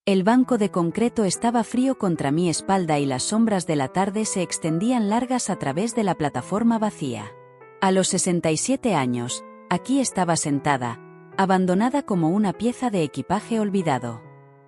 El banco de concreto estaba frío contra mi espalda y las sombras de la tarde se extendían largas a través de la plataforma vacía. A los 67 años, aquí estaba sentada, abandonada como una pieza de equipaje olvidado.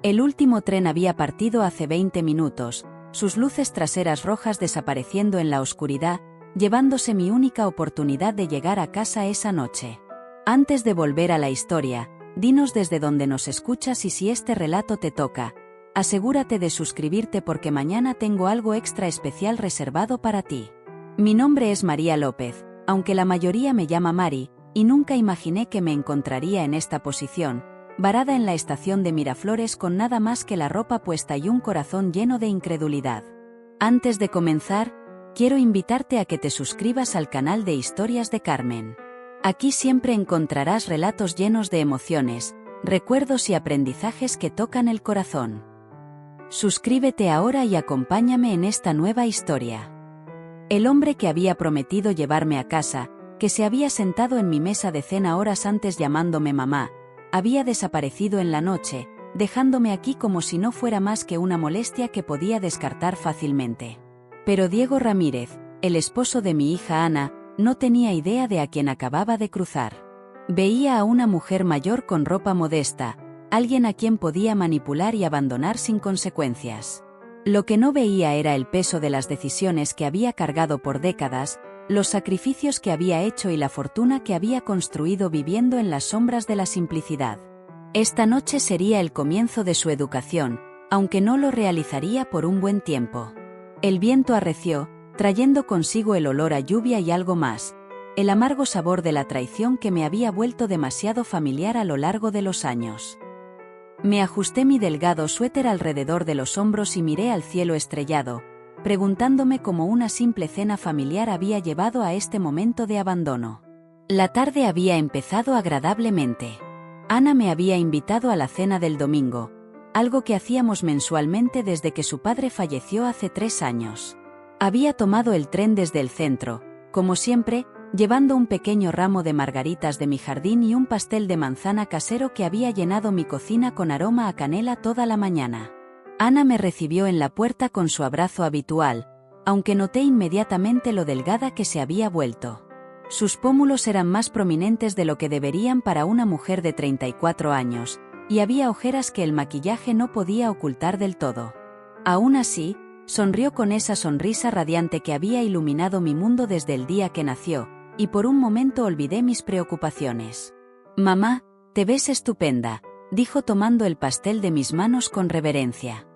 El último tren había partido hace 20 minutos, sus luces traseras rojas desapareciendo en la oscuridad, llevándose mi única oportunidad de llegar a casa esa noche. Antes de volver a la historia, dinos desde donde nos escuchas y si este relato te toca, asegúrate de suscribirte porque mañana tengo algo extra especial reservado para ti. Mi nombre es María López, aunque la mayoría me llama Mari, y nunca imaginé que me encontraría en esta posición, varada en la estación de Miraflores con nada más que la ropa puesta y un corazón lleno de incredulidad. Antes de comenzar, quiero invitarte a que te suscribas al canal de Historias de Carmen. Aquí siempre encontrarás relatos llenos de emociones, recuerdos y aprendizajes que tocan el corazón. Suscríbete ahora y acompáñame en esta nueva historia. El hombre que había prometido llevarme a casa, que se había sentado en mi mesa de cena horas antes llamándome mamá, había desaparecido en la noche, dejándome aquí como si no fuera más que una molestia que podía descartar fácilmente. Pero Diego Ramírez, el esposo de mi hija Ana, no tenía idea de a quién acababa de cruzar. Veía a una mujer mayor con ropa modesta, alguien a quien podía manipular y abandonar sin consecuencias. Lo que no veía era el peso de las decisiones que había cargado por décadas, los sacrificios que había hecho y la fortuna que había construido viviendo en las sombras de la simplicidad. Esta noche sería el comienzo de su educación, aunque no lo realizaría por un buen tiempo. El viento arreció, trayendo consigo el olor a lluvia y algo más, el amargo sabor de la traición que me había vuelto demasiado familiar a lo largo de los años. Me ajusté mi delgado suéter alrededor de los hombros y miré al cielo estrellado, preguntándome cómo una simple cena familiar había llevado a este momento de abandono. La tarde había empezado agradablemente. Ana me había invitado a la cena del domingo, algo que hacíamos mensualmente desde que su padre falleció hace 3 años. Había tomado el tren desde el centro, como siempre, llevando un pequeño ramo de margaritas de mi jardín y un pastel de manzana casero que había llenado mi cocina con aroma a canela toda la mañana. Ana me recibió en la puerta con su abrazo habitual, aunque noté inmediatamente lo delgada que se había vuelto. Sus pómulos eran más prominentes de lo que deberían para una mujer de 34 años, y había ojeras que el maquillaje no podía ocultar del todo. Aún así, sonrió con esa sonrisa radiante que había iluminado mi mundo desde el día que nació, y por un momento olvidé mis preocupaciones. «Mamá, te ves estupenda», dijo tomando el pastel de mis manos con reverencia.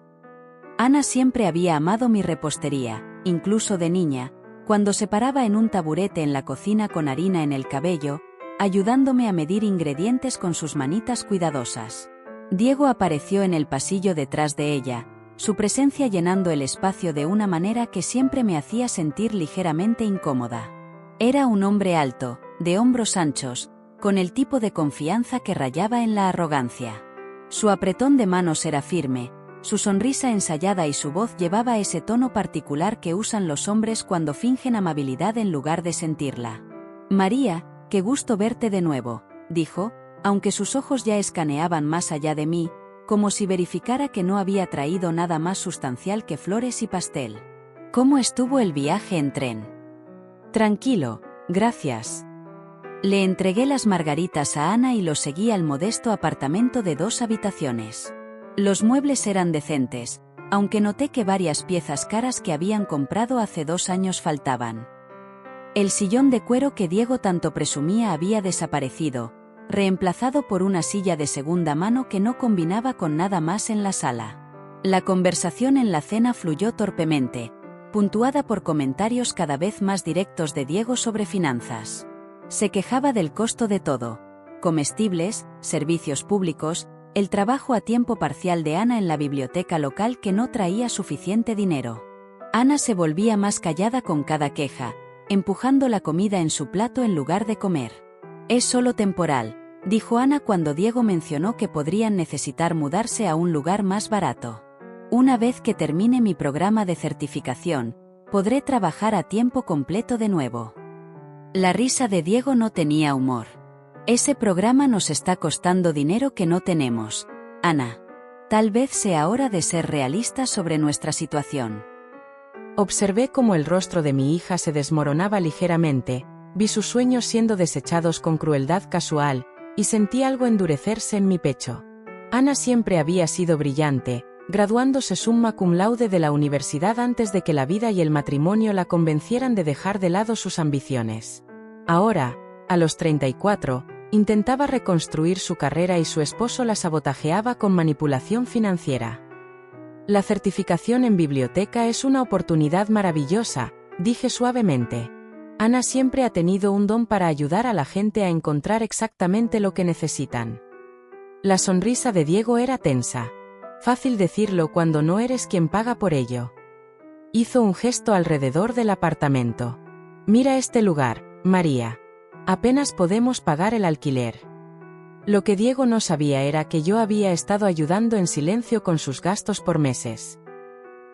Ana siempre había amado mi repostería, incluso de niña, cuando se paraba en un taburete en la cocina con harina en el cabello, ayudándome a medir ingredientes con sus manitas cuidadosas. Diego apareció en el pasillo detrás de ella, su presencia llenando el espacio de una manera que siempre me hacía sentir ligeramente incómoda. Era un hombre alto, de hombros anchos, con el tipo de confianza que rayaba en la arrogancia. Su apretón de manos era firme, su sonrisa ensayada y su voz llevaba ese tono particular que usan los hombres cuando fingen amabilidad en lugar de sentirla. «María, qué gusto verte de nuevo», dijo, aunque sus ojos ya escaneaban más allá de mí, como si verificara que no había traído nada más sustancial que flores y pastel. «¿Cómo estuvo el viaje en tren?» «Tranquilo, gracias». Le entregué las margaritas a Ana y lo seguí al modesto apartamento de 2 habitaciones. Los muebles eran decentes, aunque noté que varias piezas caras que habían comprado hace 2 años faltaban. El sillón de cuero que Diego tanto presumía había desaparecido, reemplazado por una silla de segunda mano que no combinaba con nada más en la sala. La conversación en la cena fluyó torpemente, puntuada por comentarios cada vez más directos de Diego sobre finanzas. Se quejaba del costo de todo: comestibles, servicios públicos, el trabajo a tiempo parcial de Ana en la biblioteca local que no traía suficiente dinero. Ana se volvía más callada con cada queja, empujando la comida en su plato en lugar de comer. «Es solo temporal», dijo Ana cuando Diego mencionó que podrían necesitar mudarse a un lugar más barato. «Una vez que termine mi programa de certificación, podré trabajar a tiempo completo de nuevo». La risa de Diego no tenía humor. «Ese programa nos está costando dinero que no tenemos, Ana». Tal vez sea hora de ser realistas sobre nuestra situación. Observé cómo el rostro de mi hija se desmoronaba ligeramente, vi sus sueños siendo desechados con crueldad casual, y sentí algo endurecerse en mi pecho. Ana siempre había sido brillante, graduándose summa cum laude de la universidad antes de que la vida y el matrimonio la convencieran de dejar de lado sus ambiciones. Ahora, a los 34, intentaba reconstruir su carrera y su esposo la sabotajeaba con manipulación financiera. La certificación en biblioteca es una oportunidad maravillosa, dije suavemente. Ana siempre ha tenido un don para ayudar a la gente a encontrar exactamente lo que necesitan. La sonrisa de Diego era tensa. Fácil decirlo cuando no eres quien paga por ello. Hizo un gesto alrededor del apartamento. Mira este lugar, María. Apenas podemos pagar el alquiler. Lo que Diego no sabía era que yo había estado ayudando en silencio con sus gastos por meses.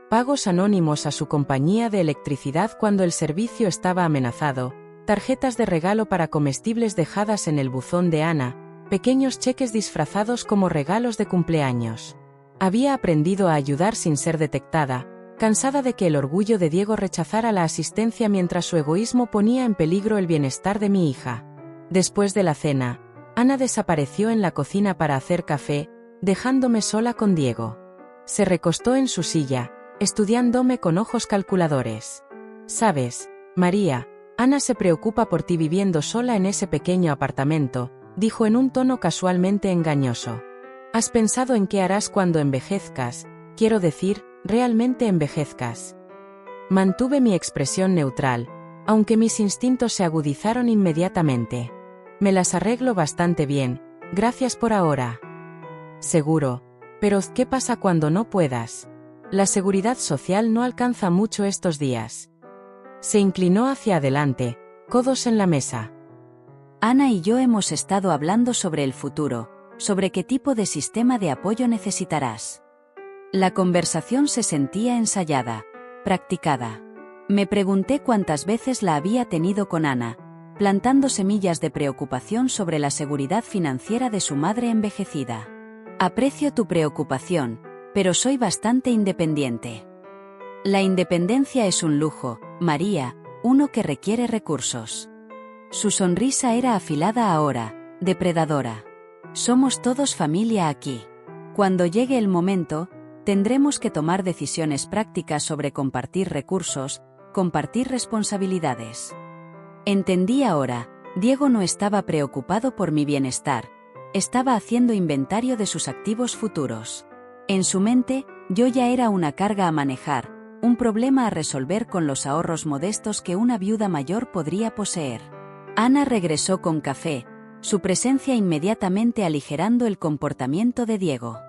Pagos anónimos a su compañía de electricidad cuando el servicio estaba amenazado, tarjetas de regalo para comestibles dejadas en el buzón de Ana, pequeños cheques disfrazados como regalos de cumpleaños. Había aprendido a ayudar sin ser detectada, cansada de que el orgullo de Diego rechazara la asistencia mientras su egoísmo ponía en peligro el bienestar de mi hija. Después de la cena, Ana desapareció en la cocina para hacer café, dejándome sola con Diego. Se recostó en su silla, estudiándome con ojos calculadores. «Sabes, María, Ana se preocupa por ti viviendo sola en ese pequeño apartamento», dijo en un tono casualmente engañoso. «¿Has pensado en qué harás cuando envejezcas? Quiero decir, realmente envejezcas». Mantuve mi expresión neutral, aunque mis instintos se agudizaron inmediatamente. «Me las arreglo bastante bien, gracias por ahora». «Seguro, pero ¿qué pasa cuando no puedas? La seguridad social no alcanza mucho estos días». Se inclinó hacia adelante, codos en la mesa. Ana y yo hemos estado hablando sobre el futuro, sobre qué tipo de sistema de apoyo necesitarás. La conversación se sentía ensayada, practicada. Me pregunté cuántas veces la había tenido con Ana, plantando semillas de preocupación sobre la seguridad financiera de su madre envejecida. Aprecio tu preocupación, pero soy bastante independiente. La independencia es un lujo, María, uno que requiere recursos. Su sonrisa era afilada ahora, depredadora. Somos todos familia aquí. Cuando llegue el momento, tendremos que tomar decisiones prácticas sobre compartir recursos, compartir responsabilidades. Entendí ahora, Diego no estaba preocupado por mi bienestar, estaba haciendo inventario de sus activos futuros. En su mente, yo ya era una carga a manejar, un problema a resolver con los ahorros modestos que una viuda mayor podría poseer. Ana regresó con café, su presencia inmediatamente aligerando el comportamiento de Diego.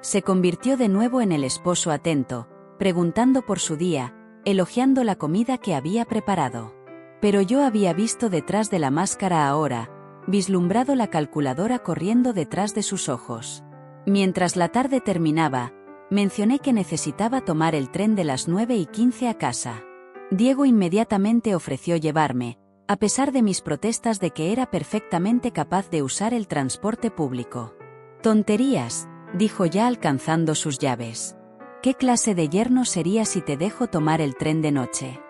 Se convirtió de nuevo en el esposo atento, preguntando por su día, elogiando la comida que había preparado. Pero yo había visto detrás de la máscara ahora, vislumbrado la calculadora corriendo detrás de sus ojos. Mientras la tarde terminaba, mencioné que necesitaba tomar el tren de las 9:15 a casa. Diego inmediatamente ofreció llevarme, a pesar de mis protestas de que era perfectamente capaz de usar el transporte público. «Tonterías», dijo ya alcanzando sus llaves. «¿Qué clase de yerno sería si te dejo tomar el tren de noche?»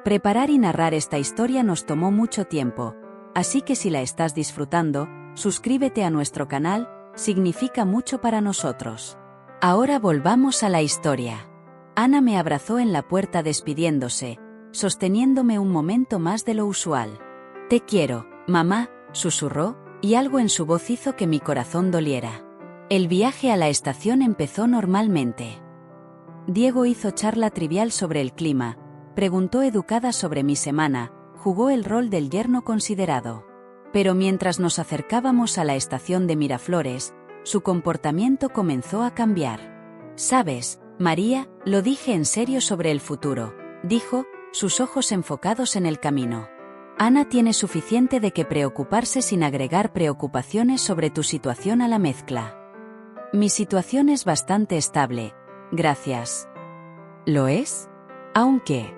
Preparar y narrar esta historia nos tomó mucho tiempo, así que si la estás disfrutando, suscríbete a nuestro canal, significa mucho para nosotros. Ahora volvamos a la historia. Ana me abrazó en la puerta despidiéndose, sosteniéndome un momento más de lo usual. «Te quiero, mamá», susurró, y algo en su voz hizo que mi corazón doliera. El viaje a la estación empezó normalmente. Diego hizo charla trivial sobre el clima, preguntó educada sobre mi semana, jugó el rol del yerno considerado. Pero mientras nos acercábamos a la estación de Miraflores, su comportamiento comenzó a cambiar. «¿Sabes, María?», lo dije en serio sobre el futuro, dijo, sus ojos enfocados en el camino. «Ana tiene suficiente de qué preocuparse sin agregar preocupaciones sobre tu situación a la mezcla. Mi situación es bastante estable, gracias». «¿Lo es? Aunque...».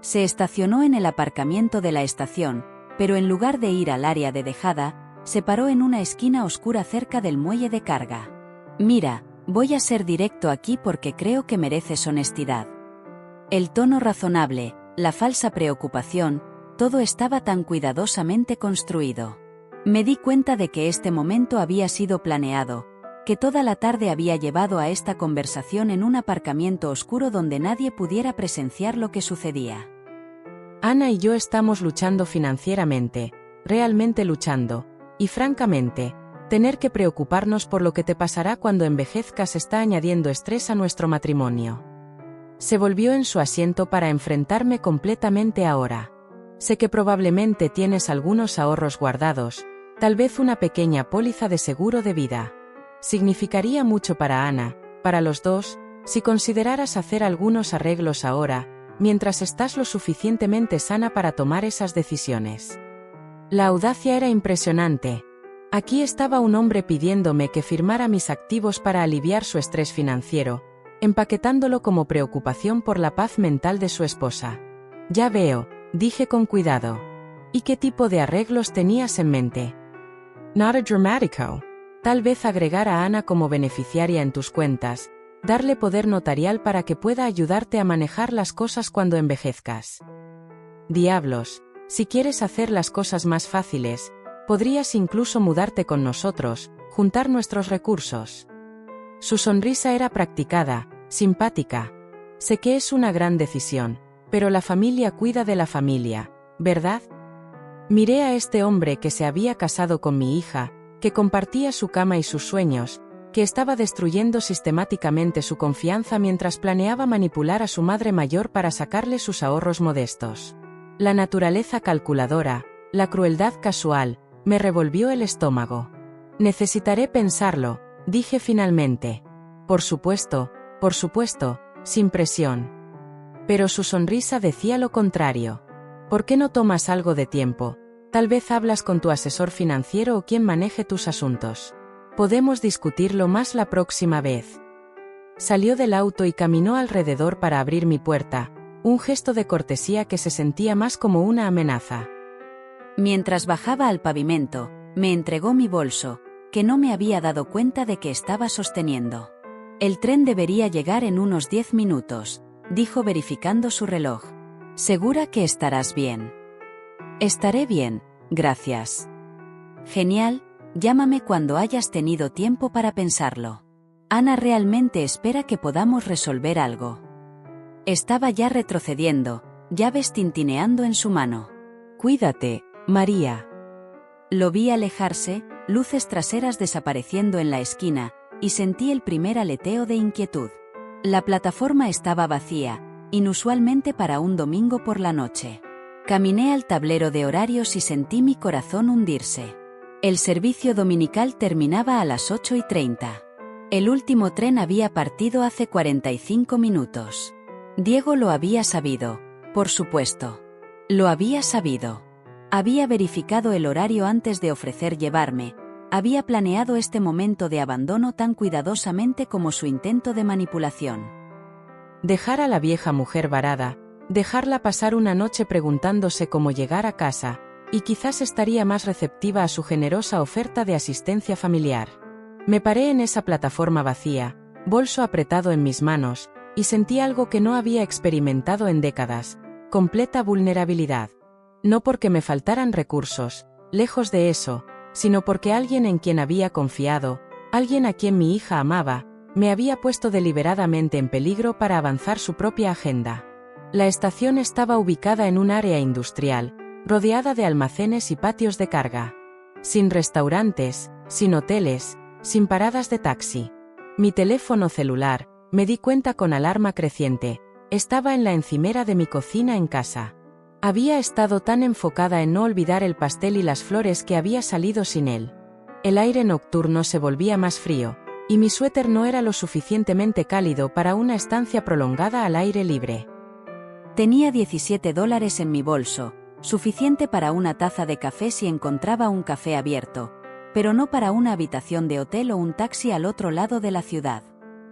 Se estacionó en el aparcamiento de la estación, pero en lugar de ir al área de dejada, se paró en una esquina oscura cerca del muelle de carga. Mira, voy a ser directo aquí porque creo que mereces honestidad. El tono razonable, la falsa preocupación, todo estaba tan cuidadosamente construido. Me di cuenta de que este momento había sido planeado, que toda la tarde había llevado a esta conversación en un aparcamiento oscuro donde nadie pudiera presenciar lo que sucedía. Ana y yo estamos luchando financieramente, realmente luchando, y francamente, tener que preocuparnos por lo que te pasará cuando envejezcas está añadiendo estrés a nuestro matrimonio. Se volvió en su asiento para enfrentarme completamente ahora. Sé que probablemente tienes algunos ahorros guardados, tal vez una pequeña póliza de seguro de vida. Significaría mucho para Ana, para los dos, si consideraras hacer algunos arreglos ahora, mientras estás lo suficientemente sana para tomar esas decisiones. La audacia era impresionante. Aquí estaba un hombre pidiéndome que firmara mis activos para aliviar su estrés financiero, empaquetándolo como preocupación por la paz mental de su esposa. Ya veo, dije con cuidado. ¿Y qué tipo de arreglos tenías en mente? Not a dramatico. Tal vez agregar a Ana como beneficiaria en tus cuentas, darle poder notarial para que pueda ayudarte a manejar las cosas cuando envejezcas. Diablos, si quieres hacer las cosas más fáciles, podrías incluso mudarte con nosotros, juntar nuestros recursos. Su sonrisa era practicada, simpática. Sé que es una gran decisión, pero la familia cuida de la familia, ¿verdad? Miré a este hombre que se había casado con mi hija, que compartía su cama y sus sueños, que estaba destruyendo sistemáticamente su confianza mientras planeaba manipular a su madre mayor para sacarle sus ahorros modestos. La naturaleza calculadora, la crueldad casual, me revolvió el estómago. Necesitaré pensarlo, dije finalmente. Por supuesto, sin presión. Pero su sonrisa decía lo contrario. ¿Por qué no tomas algo de tiempo? Tal vez hablas con tu asesor financiero o quien maneje tus asuntos. Podemos discutirlo más la próxima vez. Salió del auto y caminó alrededor para abrir mi puerta, un gesto de cortesía que se sentía más como una amenaza. Mientras bajaba al pavimento, me entregó mi bolso, que no me había dado cuenta de que estaba sosteniendo. El tren debería llegar en unos 10 minutos, dijo verificando su reloj. ¿Segura que estarás bien? Estaré bien, gracias. Genial, llámame cuando hayas tenido tiempo para pensarlo. Ana realmente espera que podamos resolver algo. Estaba ya retrocediendo, llaves tintineando en su mano. Cuídate, María. Lo vi alejarse, luces traseras desapareciendo en la esquina, y sentí el primer aleteo de inquietud. La plataforma estaba vacía, inusualmente para un domingo por la noche. Caminé al tablero de horarios y sentí mi corazón hundirse. El servicio dominical terminaba a las 8:30. El último tren había partido hace 45 minutos. Diego lo había sabido, por supuesto. Lo había sabido. Había verificado el horario antes de ofrecer llevarme, había planeado este momento de abandono tan cuidadosamente como su intento de manipulación. Dejar a la vieja mujer varada, dejarla pasar una noche preguntándose cómo llegar a casa, y quizás estaría más receptiva a su generosa oferta de asistencia familiar. Me paré en esa plataforma vacía, bolso apretado en mis manos, y sentí algo que no había experimentado en décadas, completa vulnerabilidad. No porque me faltaran recursos, lejos de eso, sino porque alguien en quien había confiado, alguien a quien mi hija amaba, me había puesto deliberadamente en peligro para avanzar su propia agenda. La estación estaba ubicada en un área industrial, rodeada de almacenes y patios de carga. Sin restaurantes, sin hoteles, sin paradas de taxi. Mi teléfono celular, me di cuenta con alarma creciente, estaba en la encimera de mi cocina en casa. Había estado tan enfocada en no olvidar el pastel y las flores que había salido sin él. El aire nocturno se volvía más frío, y mi suéter no era lo suficientemente cálido para una estancia prolongada al aire libre. Tenía $17 en mi bolso, suficiente para una taza de café si encontraba un café abierto, pero no para una habitación de hotel o un taxi al otro lado de la ciudad.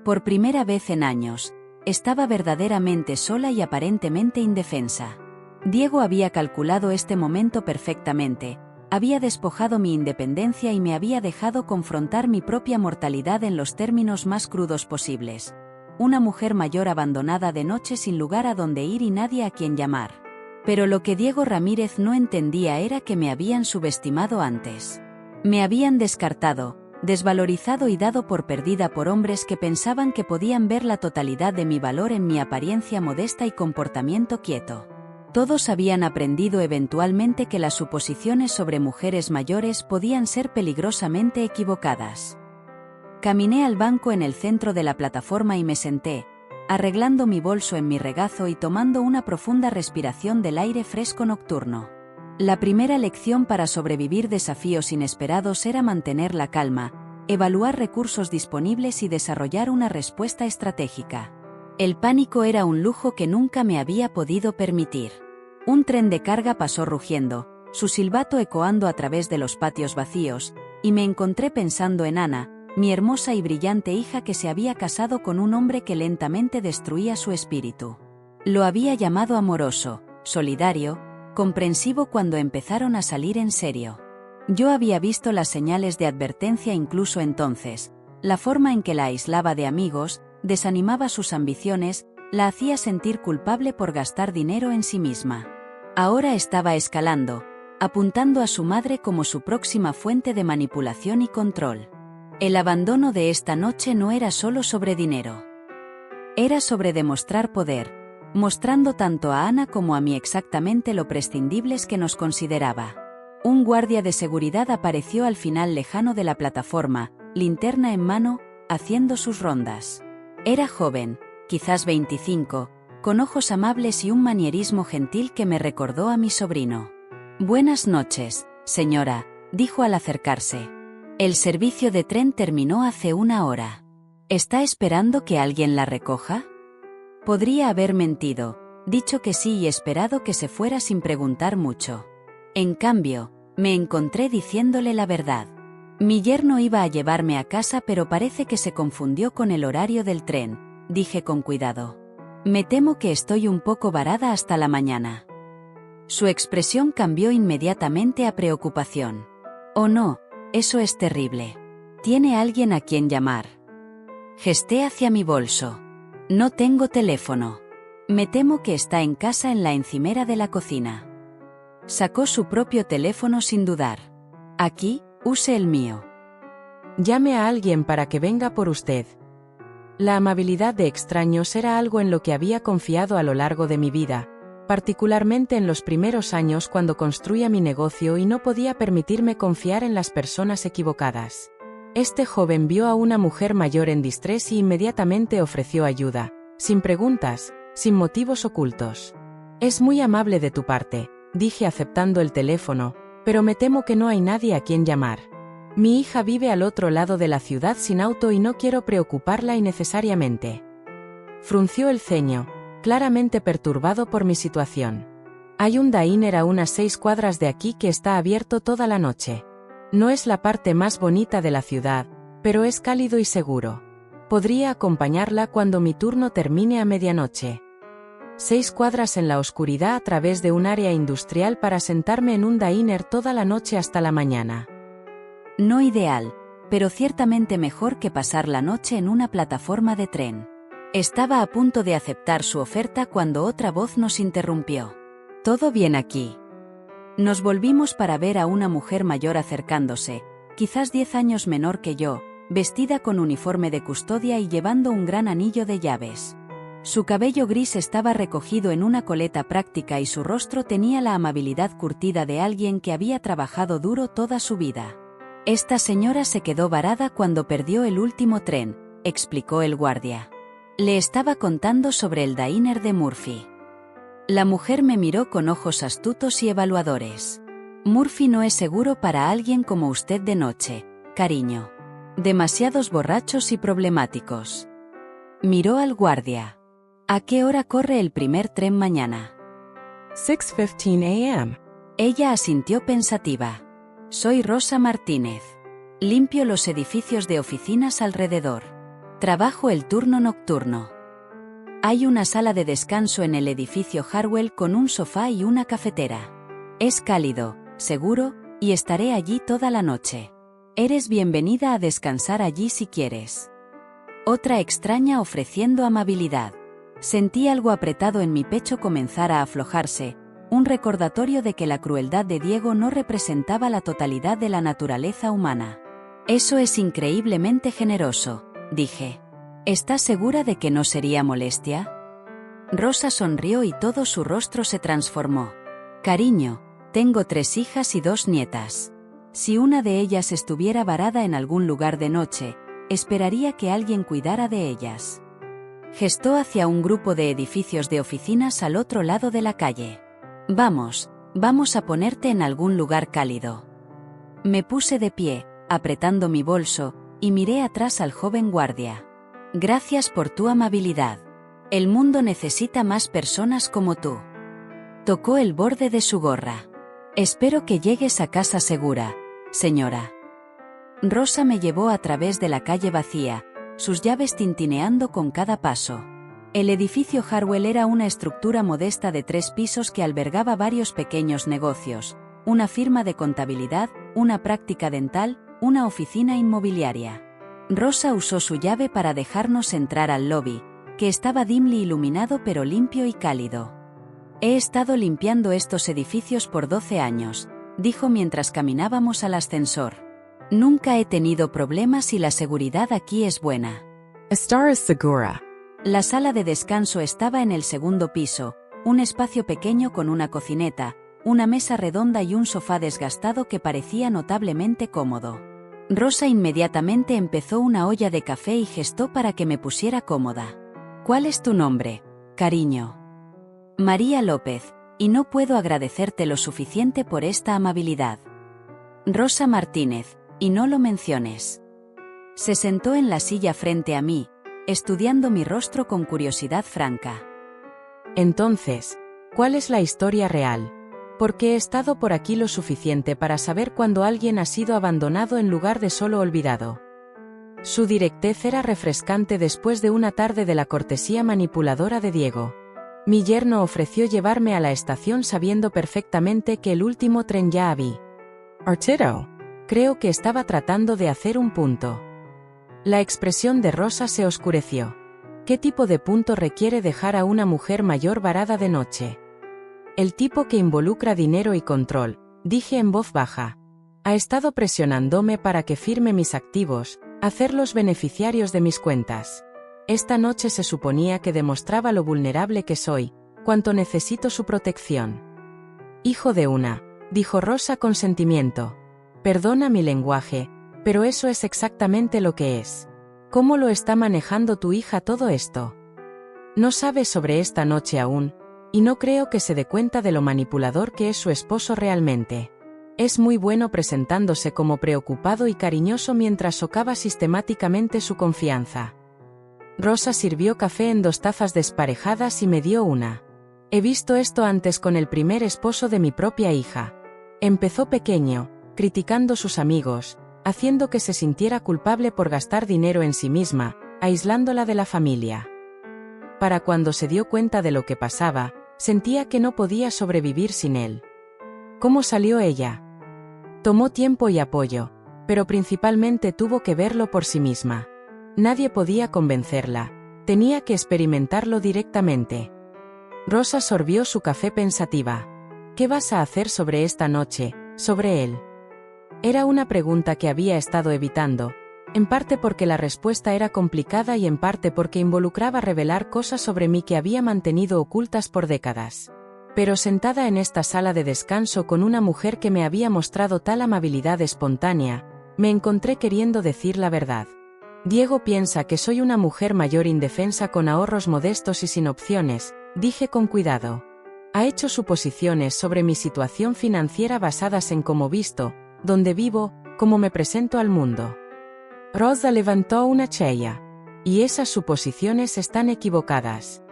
Por primera vez en años, estaba verdaderamente sola y aparentemente indefensa. Diego había calculado este momento perfectamente, Había despojado mi independencia y me había dejado confrontar mi propia mortalidad en los términos más crudos posibles. Una mujer mayor abandonada de noche sin lugar a donde ir y nadie a quien llamar. Pero lo que Diego Ramírez no entendía era que me habían subestimado antes. Me habían descartado, desvalorizado y dado por perdida por hombres que pensaban que podían ver la totalidad de mi valor en mi apariencia modesta y comportamiento quieto. Todos habían aprendido eventualmente que las suposiciones sobre mujeres mayores podían ser peligrosamente equivocadas. Caminé al banco en el centro de la plataforma y me senté, arreglando mi bolso en mi regazo y tomando una profunda respiración del aire fresco nocturno. La primera lección para sobrevivir desafíos inesperados era mantener la calma, evaluar recursos disponibles y desarrollar una respuesta estratégica. El pánico era un lujo que nunca me había podido permitir. Un tren de carga pasó rugiendo, su silbato ecoando a través de los patios vacíos, y me encontré pensando en Ana, mi hermosa y brillante hija que se había casado con un hombre que lentamente destruía su espíritu. Lo había llamado amoroso, solidario, comprensivo cuando empezaron a salir en serio. Yo había visto las señales de advertencia incluso entonces, la forma en que la aislaba de amigos, desanimaba sus ambiciones, la hacía sentir culpable por gastar dinero en sí misma. Ahora estaba escalando, apuntando a su madre como su próxima fuente de manipulación y control. El abandono de esta noche no era solo sobre dinero. Era sobre demostrar poder, mostrando tanto a Ana como a mí exactamente lo prescindibles que nos consideraba. Un guardia de seguridad apareció al final lejano de la plataforma, linterna en mano, haciendo sus rondas. Era joven, quizás 25, con ojos amables y un manierismo gentil que me recordó a mi sobrino. «Buenas noches, señora», dijo al acercarse. «El servicio de tren terminó hace una hora. ¿Está esperando que alguien la recoja?» Podría haber mentido, dicho que sí y esperado que se fuera sin preguntar mucho. En cambio, me encontré diciéndole la verdad. Mi yerno iba a llevarme a casa pero parece que se confundió con el horario del tren, dije con cuidado. Me temo que estoy un poco varada hasta la mañana. Su expresión cambió inmediatamente a preocupación. «Oh no, eso es terrible. ¿Tiene alguien a quien llamar?» Gesté hacia mi bolso. «No tengo teléfono. Me temo que está en casa en la encimera de la cocina». Sacó su propio teléfono sin dudar. «Aquí, use el mío». «Llame a alguien para que venga por usted». La amabilidad de extraños era algo en lo que había confiado a lo largo de mi vida, particularmente en los primeros años cuando construía mi negocio y no podía permitirme confiar en las personas equivocadas. Este joven vio a una mujer mayor en distrés y inmediatamente ofreció ayuda, sin preguntas, sin motivos ocultos. «Es muy amable de tu parte», dije aceptando el teléfono, «pero me temo que no hay nadie a quien llamar. Mi hija vive al otro lado de la ciudad sin auto y no quiero preocuparla innecesariamente». Frunció el ceño, claramente perturbado por mi situación. «Hay un diner a unas 6 cuadras de aquí que está abierto toda la noche. No es la parte más bonita de la ciudad, pero es cálido y seguro. Podría acompañarla cuando mi turno termine a medianoche». 6 cuadras en la oscuridad a través de un área industrial para sentarme en un diner toda la noche hasta la mañana. No ideal, pero ciertamente mejor que pasar la noche en una plataforma de tren. Estaba a punto de aceptar su oferta cuando otra voz nos interrumpió. «¿Todo bien aquí?» Nos volvimos para ver a una mujer mayor acercándose, quizás 10 años menor que yo, vestida con uniforme de custodia y llevando un gran anillo de llaves. Su cabello gris estaba recogido en una coleta práctica y su rostro tenía la amabilidad curtida de alguien que había trabajado duro toda su vida. «Esta señora se quedó varada cuando perdió el último tren», explicó el guardia. Le estaba contando sobre el diner de Murphy. La mujer me miró con ojos astutos y evaluadores. «Murphy no es seguro para alguien como usted de noche, cariño. Demasiados borrachos y problemáticos». Miró al guardia. «¿A qué hora corre el primer tren mañana?» 6:15 a.m. Ella asintió pensativa. «Soy Rosa Martínez. Limpio los edificios de oficinas alrededor. Trabajo el turno nocturno. Hay una sala de descanso en el edificio Harwell con un sofá y una cafetera. Es cálido, seguro, y estaré allí toda la noche. Eres bienvenida a descansar allí si quieres. Otra extraña ofreciendo amabilidad. Sentí algo apretado en mi pecho comenzar a aflojarse, un recordatorio de que la crueldad de Diego no representaba la totalidad de la naturaleza humana. Eso es increíblemente generoso, dije. ¿Estás segura de que no sería molestia? Rosa sonrió y todo su rostro se transformó. Cariño, tengo 3 hijas y 2 nietas. Si una de ellas estuviera varada en algún lugar de noche, esperaría que alguien cuidara de ellas. Gestó hacia un grupo de edificios de oficinas al otro lado de la calle. Vamos a ponerte en algún lugar cálido. Me puse de pie, apretando mi bolso, y miré atrás al joven guardia. Gracias por tu amabilidad. El mundo necesita más personas como tú. Tocó el borde de su gorra. Espero que llegues a casa segura, señora. Rosa me llevó a través de la calle vacía, sus llaves tintineando con cada paso. El edificio Harwell era una estructura modesta de 3 pisos que albergaba varios pequeños negocios, una firma de contabilidad, una práctica dental, una oficina inmobiliaria. Rosa usó su llave para dejarnos entrar al lobby, que estaba dimly iluminado pero limpio y cálido. He estado limpiando estos edificios por 12 años, dijo mientras caminábamos al ascensor. Nunca he tenido problemas y la seguridad aquí es buena. Estar es segura. La sala de descanso estaba en el 2º piso, un espacio pequeño con una cocineta, una mesa redonda y un sofá desgastado que parecía notablemente cómodo. Rosa inmediatamente empezó una olla de café y gestó para que me pusiera cómoda. ¿Cuál es tu nombre, cariño? María López, y no puedo agradecerte lo suficiente por esta amabilidad. Rosa Martínez, y no lo menciones. Se sentó en la silla frente a mí, estudiando mi rostro con curiosidad franca. Entonces, ¿cuál es la historia real? Porque he estado por aquí lo suficiente para saber cuando alguien ha sido abandonado en lugar de solo olvidado. Su directez era refrescante después de una tarde de la cortesía manipuladora de Diego. Mi yerno ofreció llevarme a la estación sabiendo perfectamente que el último tren ya había. Arturo. Creo que estaba tratando de hacer un punto. La expresión de Rosa se oscureció. ¿Qué tipo de punto requiere dejar a una mujer mayor varada de noche? El tipo que involucra dinero y control, dije en voz baja. Ha estado presionándome para que firme mis activos, hacerlos beneficiarios de mis cuentas. Esta noche se suponía que demostraba lo vulnerable que soy, cuánto necesito su protección. Hijo de una, dijo Rosa con sentimiento. Perdona mi lenguaje, pero eso es exactamente lo que es. ¿Cómo lo está manejando tu hija todo esto? No sabe sobre esta noche aún, y no creo que se dé cuenta de lo manipulador que es su esposo realmente. Es muy bueno presentándose como preocupado y cariñoso mientras socava sistemáticamente su confianza. Rosa sirvió café en 2 tazas desparejadas y me dio una. He visto esto antes con el primer esposo de mi propia hija. Empezó pequeño, criticando sus amigos, haciendo que se sintiera culpable por gastar dinero en sí misma, aislándola de la familia. Para cuando se dio cuenta de lo que pasaba, sentía que no podía sobrevivir sin él. ¿Cómo salió ella? Tomó tiempo y apoyo, pero principalmente tuvo que verlo por sí misma. Nadie podía convencerla, tenía que experimentarlo directamente. Rosa sorbió su café pensativa. ¿Qué vas a hacer sobre esta noche, sobre él? Era una pregunta que había estado evitando, en parte porque la respuesta era complicada y en parte porque involucraba revelar cosas sobre mí que había mantenido ocultas por décadas. Pero sentada en esta sala de descanso con una mujer que me había mostrado tal amabilidad espontánea, me encontré queriendo decir la verdad. Diego piensa que soy una mujer mayor indefensa con ahorros modestos y sin opciones, dije con cuidado. Ha hecho suposiciones sobre mi situación financiera basadas en cómo visto, dónde vivo, cómo me presento al mundo. Rosa levantó una ceja. Y esas suposiciones están equivocadas.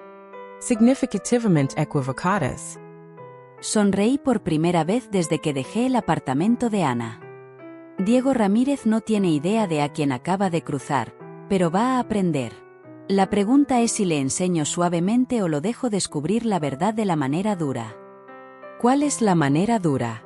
Significativamente equivocadas. Sonreí por primera vez desde que dejé el apartamento de Ana. Diego Ramírez no tiene idea de a quién acaba de cruzar, pero va a aprender. La pregunta es si le enseño suavemente o lo dejo descubrir la verdad de la manera dura. ¿Cuál es la manera dura?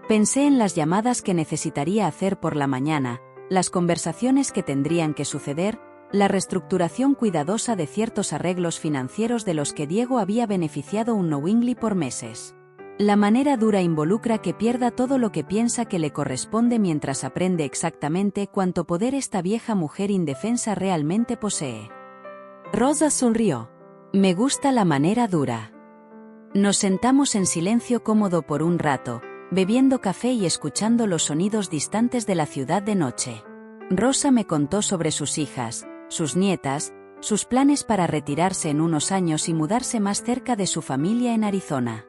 Pensé en las llamadas que necesitaría hacer por la mañana, las conversaciones que tendrían que suceder, la reestructuración cuidadosa de ciertos arreglos financieros de los que Diego había beneficiado un Knowingly por meses. La manera dura involucra que pierda todo lo que piensa que le corresponde mientras aprende exactamente cuánto poder esta vieja mujer indefensa realmente posee. Rosa sonrió. Me gusta la manera dura. Nos sentamos en silencio cómodo por un rato, bebiendo café y escuchando los sonidos distantes de la ciudad de noche. Rosa me contó sobre sus hijas, sus nietas, sus planes para retirarse en unos años y mudarse más cerca de su familia en Arizona.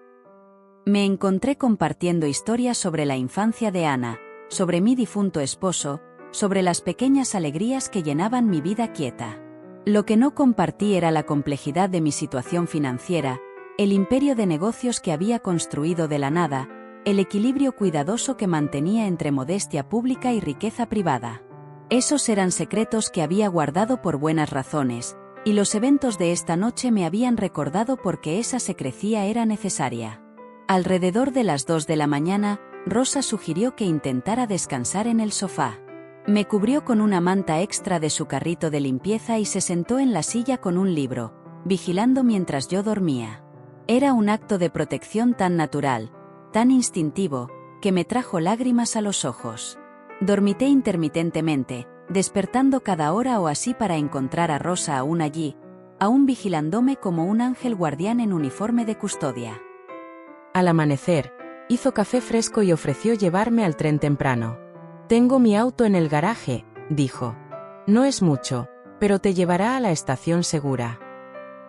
Me encontré compartiendo historias sobre la infancia de Ana, sobre mi difunto esposo, sobre las pequeñas alegrías que llenaban mi vida quieta. Lo que no compartí era la complejidad de mi situación financiera, el imperio de negocios que había construido de la nada, el equilibrio cuidadoso que mantenía entre modestia pública y riqueza privada. Esos eran secretos que había guardado por buenas razones, y los eventos de esta noche me habían recordado por qué esa secrecía era necesaria. Alrededor de las 2 de la mañana, Rosa sugirió que intentara descansar en el sofá. Me cubrió con una manta extra de su carrito de limpieza y se sentó en la silla con un libro, vigilando mientras yo dormía. Era un acto de protección tan natural, tan instintivo, que me trajo lágrimas a los ojos. Dormité intermitentemente, despertando cada hora o así para encontrar a Rosa aún allí, aún vigilándome como un ángel guardián en uniforme de custodia. Al amanecer, hizo café fresco y ofreció llevarme al tren temprano. Tengo mi auto en el garaje, dijo. No es mucho, pero te llevará a la estación segura.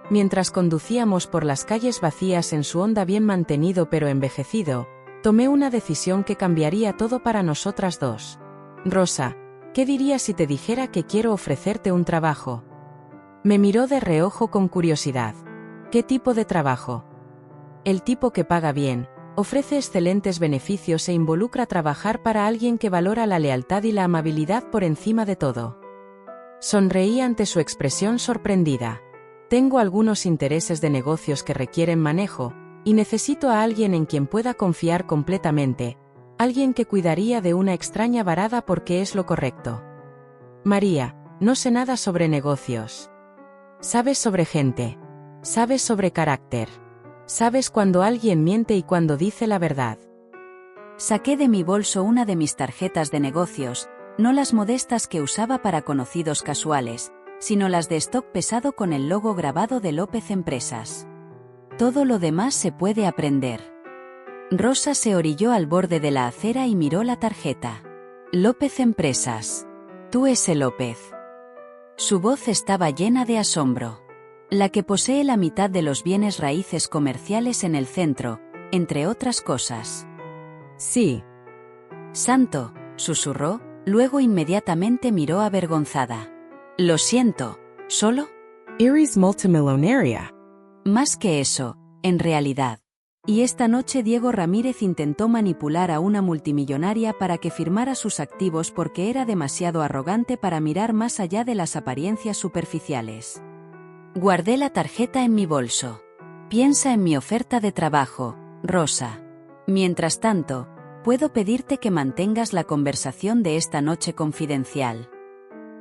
Mientras conducíamos por las calles vacías en su Honda bien mantenido pero envejecido, tomé una decisión que cambiaría todo para nosotras dos. Rosa, ¿qué dirías si te dijera que quiero ofrecerte un trabajo? Me miró de reojo con curiosidad. ¿Qué tipo de trabajo? El tipo que paga bien, ofrece excelentes beneficios e involucra trabajar para alguien que valora la lealtad y la amabilidad por encima de todo. Sonreí ante su expresión sorprendida. Tengo algunos intereses de negocios que requieren manejo, y necesito a alguien en quien pueda confiar completamente, alguien que cuidaría de una extraña varada porque es lo correcto. María, no sé nada sobre negocios. Sabes sobre gente. Sabes sobre carácter. Sabes cuando alguien miente y cuando dice la verdad. Saqué de mi bolso una de mis tarjetas de negocios, no las modestas que usaba para conocidos casuales, sino las de stock pesado con el logo grabado de López Empresas. Todo lo demás se puede aprender. Rosa se orilló al borde de la acera y miró la tarjeta. López Empresas. Tú ese López. Su voz estaba llena de asombro. La que posee la mitad de los bienes raíces comerciales en el centro, entre otras cosas. Sí. Santo, susurró, luego inmediatamente miró avergonzada. Lo siento, ¿solo? Eres multimillonaria. Más que eso, en realidad. Y esta noche Diego Ramírez intentó manipular a una multimillonaria para que firmara sus activos porque era demasiado arrogante para mirar más allá de las apariencias superficiales. Guardé la tarjeta en mi bolso. Piensa en mi oferta de trabajo, Rosa. Mientras tanto, puedo pedirte que mantengas la conversación de esta noche confidencial.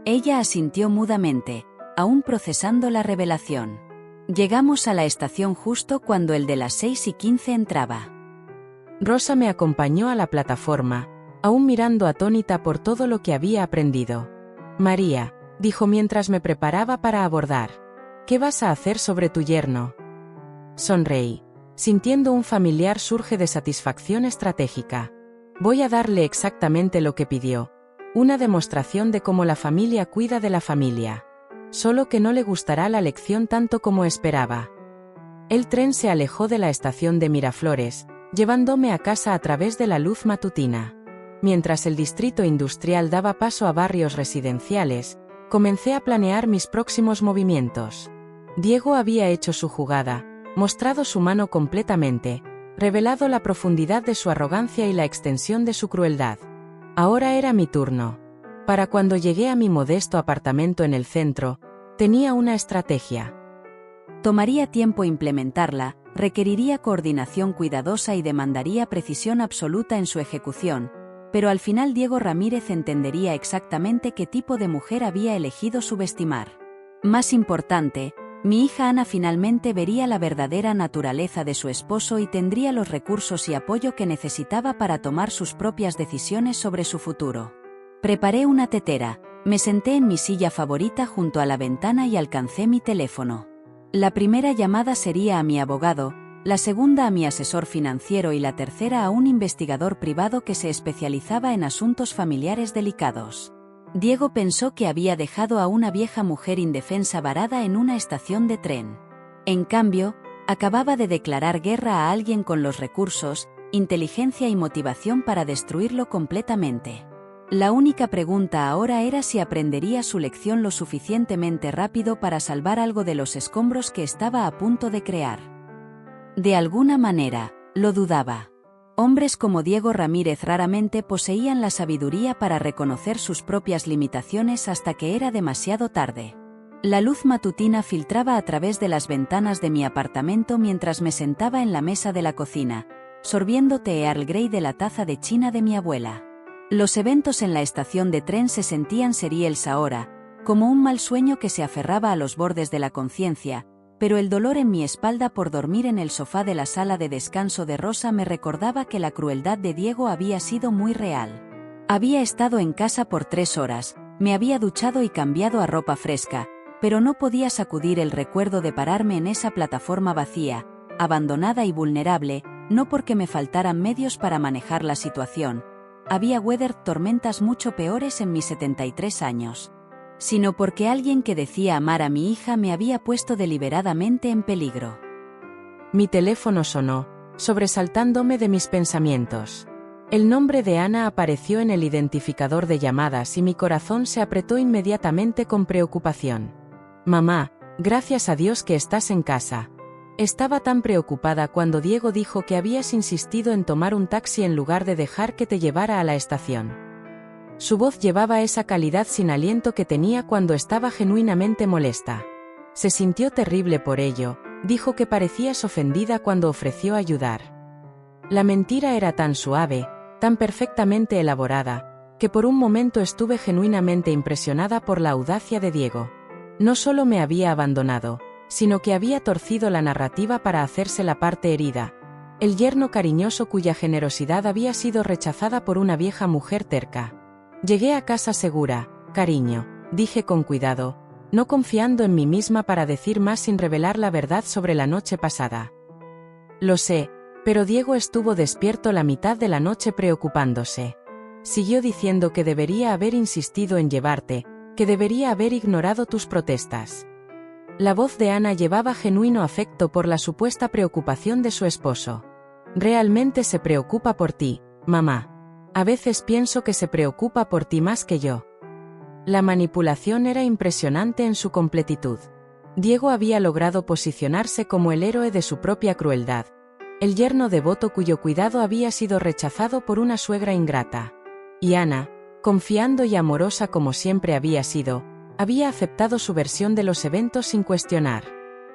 Ella asintió mudamente, aún procesando la revelación. Llegamos a la estación justo cuando el de las 6:15 entraba. Rosa me acompañó a la plataforma, aún mirando atónita por todo lo que había aprendido. María, dijo mientras me preparaba para abordar. ¿Qué vas a hacer sobre tu yerno? Sonreí, sintiendo un familiar surge de satisfacción estratégica. Voy a darle exactamente lo que pidió. Una demostración de cómo la familia cuida de la familia. Solo que no le gustará la lección tanto como esperaba. El tren se alejó de la estación de Miraflores, llevándome a casa a través de la luz matutina. Mientras el distrito industrial daba paso a barrios residenciales, comencé a planear mis próximos movimientos. Diego había hecho su jugada, mostrado su mano completamente, revelado la profundidad de su arrogancia y la extensión de su crueldad. Ahora era mi turno. Para cuando llegué a mi modesto apartamento en el centro, tenía una estrategia. Tomaría tiempo implementarla, requeriría coordinación cuidadosa y demandaría precisión absoluta en su ejecución, pero al final Diego Ramírez entendería exactamente qué tipo de mujer había elegido subestimar. Más importante, mi hija Ana finalmente vería la verdadera naturaleza de su esposo y tendría los recursos y apoyo que necesitaba para tomar sus propias decisiones sobre su futuro. Preparé una tetera, me senté en mi silla favorita junto a la ventana y alcancé mi teléfono. La primera llamada sería a mi abogado, la segunda a mi asesor financiero y la tercera a un investigador privado que se especializaba en asuntos familiares delicados. Diego pensó que había dejado a una vieja mujer indefensa varada en una estación de tren. En cambio, acababa de declarar guerra a alguien con los recursos, inteligencia y motivación para destruirlo completamente. La única pregunta ahora era si aprendería su lección lo suficientemente rápido para salvar algo de los escombros que estaba a punto de crear. De alguna manera, lo dudaba. Hombres como Diego Ramírez raramente poseían la sabiduría para reconocer sus propias limitaciones hasta que era demasiado tarde. La luz matutina filtraba a través de las ventanas de mi apartamento mientras me sentaba en la mesa de la cocina, sorbiendo té Earl Grey de la taza de china de mi abuela. Los eventos en la estación de tren se sentían seriales ahora, como un mal sueño que se aferraba a los bordes de la conciencia, pero el dolor en mi espalda por dormir en el sofá de la sala de descanso de Rosa me recordaba que la crueldad de Diego había sido muy real. Había estado en casa por 3 horas, me había duchado y cambiado a ropa fresca, pero no podía sacudir el recuerdo de pararme en esa plataforma vacía, abandonada y vulnerable, no porque me faltaran medios para manejar la situación. Había weathered tormentas mucho peores en mis 73 años. Sino porque alguien que decía amar a mi hija me había puesto deliberadamente en peligro. Mi teléfono sonó, sobresaltándome de mis pensamientos. El nombre de Ana apareció en el identificador de llamadas y mi corazón se apretó inmediatamente con preocupación. Mamá, gracias a Dios que estás en casa. Estaba tan preocupada cuando Diego dijo que habías insistido en tomar un taxi en lugar de dejar que te llevara a la estación. Su voz llevaba esa calidad sin aliento que tenía cuando estaba genuinamente molesta. Se sintió terrible por ello, dijo que parecías ofendida cuando ofreció ayudar. La mentira era tan suave, tan perfectamente elaborada, que por un momento estuve genuinamente impresionada por la audacia de Diego. No solo me había abandonado, sino que había torcido la narrativa para hacerse la parte herida. El yerno cariñoso cuya generosidad había sido rechazada por una vieja mujer terca. Llegué a casa segura, cariño, dije con cuidado, no confiando en mí misma para decir más sin revelar la verdad sobre la noche pasada. Lo sé, pero Diego estuvo despierto la mitad de la noche preocupándose. Siguió diciendo que debería haber insistido en llevarte, que debería haber ignorado tus protestas. La voz de Ana llevaba genuino afecto por la supuesta preocupación de su esposo. Realmente se preocupa por ti, mamá. A veces pienso que se preocupa por ti más que yo. La manipulación era impresionante en su completitud. Diego había logrado posicionarse como el héroe de su propia crueldad. El yerno devoto cuyo cuidado había sido rechazado por una suegra ingrata. Y Ana, confiando y amorosa como siempre había sido, había aceptado su versión de los eventos sin cuestionar.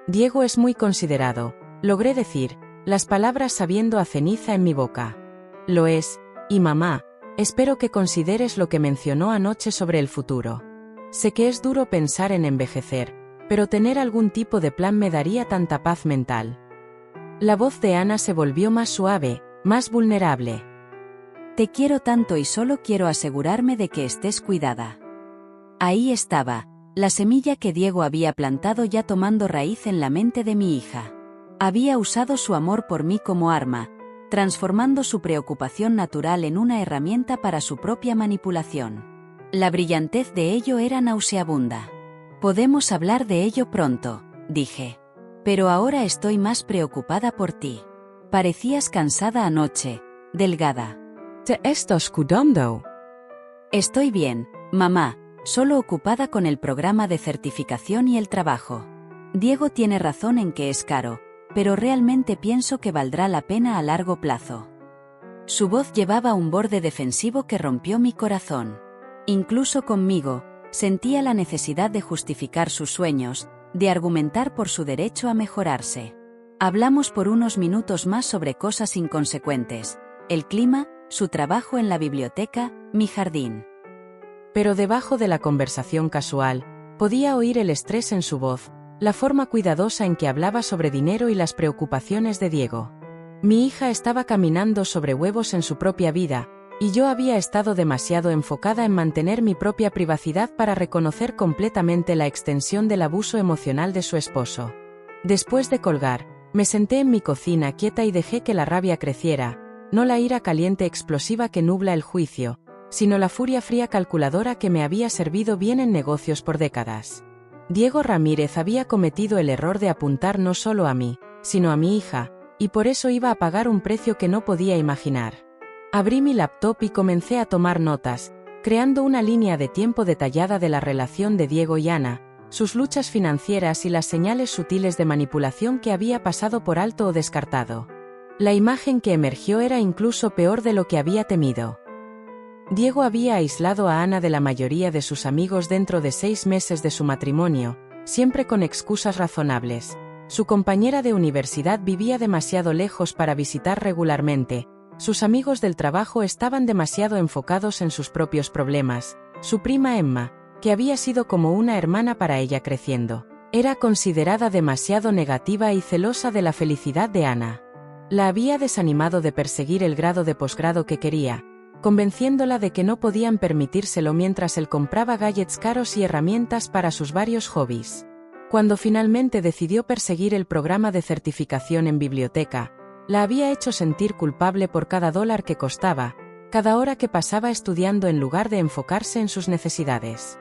Diego es muy considerado, logré decir, las palabras sabiendo a ceniza en mi boca. Lo es, y mamá, espero que consideres lo que mencionó anoche sobre el futuro. Sé que es duro pensar en envejecer, pero tener algún tipo de plan me daría tanta paz mental. La voz de Ana se volvió más suave, más vulnerable. Te quiero tanto y solo quiero asegurarme de que estés cuidada. Ahí estaba, la semilla que Diego había plantado ya tomando raíz en la mente de mi hija. Había usado su amor por mí como arma, transformando su preocupación natural en una herramienta para su propia manipulación. La brillantez de ello era nauseabunda. Podemos hablar de ello pronto, dije. Pero ahora estoy más preocupada por ti. Parecías cansada anoche, delgada. ¿Te estás cuidando? Estoy bien, mamá. Solo ocupada con el programa de certificación y el trabajo. Diego tiene razón en que es caro, pero realmente pienso que valdrá la pena a largo plazo. Su voz llevaba un borde defensivo que rompió mi corazón. Incluso conmigo, sentía la necesidad de justificar sus sueños, de argumentar por su derecho a mejorarse. Hablamos por unos minutos más sobre cosas inconsecuentes: el clima, su trabajo en la biblioteca, mi jardín. Pero debajo de la conversación casual, podía oír el estrés en su voz, la forma cuidadosa en que hablaba sobre dinero y las preocupaciones de Diego. Mi hija estaba caminando sobre huevos en su propia vida, y yo había estado demasiado enfocada en mantener mi propia privacidad para reconocer completamente la extensión del abuso emocional de su esposo. Después de colgar, me senté en mi cocina quieta y dejé que la rabia creciera, no la ira caliente explosiva que nubla el juicio, sino la furia fría calculadora que me había servido bien en negocios por décadas. Diego Ramírez había cometido el error de apuntar no solo a mí, sino a mi hija, y por eso iba a pagar un precio que no podía imaginar. Abrí mi laptop y comencé a tomar notas, creando una línea de tiempo detallada de la relación de Diego y Ana, sus luchas financieras y las señales sutiles de manipulación que había pasado por alto o descartado. La imagen que emergió era incluso peor de lo que había temido. Diego había aislado a Ana de la mayoría de sus amigos dentro de 6 meses de su matrimonio, siempre con excusas razonables. Su compañera de universidad vivía demasiado lejos para visitar regularmente, sus amigos del trabajo estaban demasiado enfocados en sus propios problemas, su prima Emma, que había sido como una hermana para ella creciendo, era considerada demasiado negativa y celosa de la felicidad de Ana. La había desanimado de perseguir el grado de posgrado que quería, convenciéndola de que no podían permitírselo mientras él compraba gadgets caros y herramientas para sus varios hobbies. Cuando finalmente decidió perseguir el programa de certificación en biblioteca, la había hecho sentir culpable por cada dólar que costaba, cada hora que pasaba estudiando en lugar de enfocarse en sus necesidades.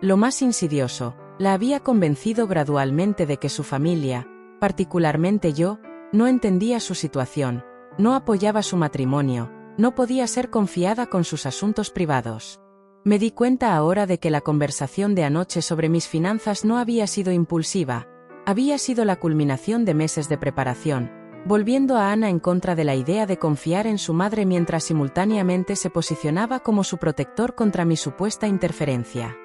Lo más insidioso, la había convencido gradualmente de que su familia, particularmente yo, no entendía su situación, no apoyaba su matrimonio, no podía ser confiada con sus asuntos privados. Me di cuenta ahora de que la conversación de anoche sobre mis finanzas no había sido impulsiva, había sido la culminación de meses de preparación, volviendo a Ana en contra de la idea de confiar en su madre mientras simultáneamente se posicionaba como su protector contra mi supuesta interferencia.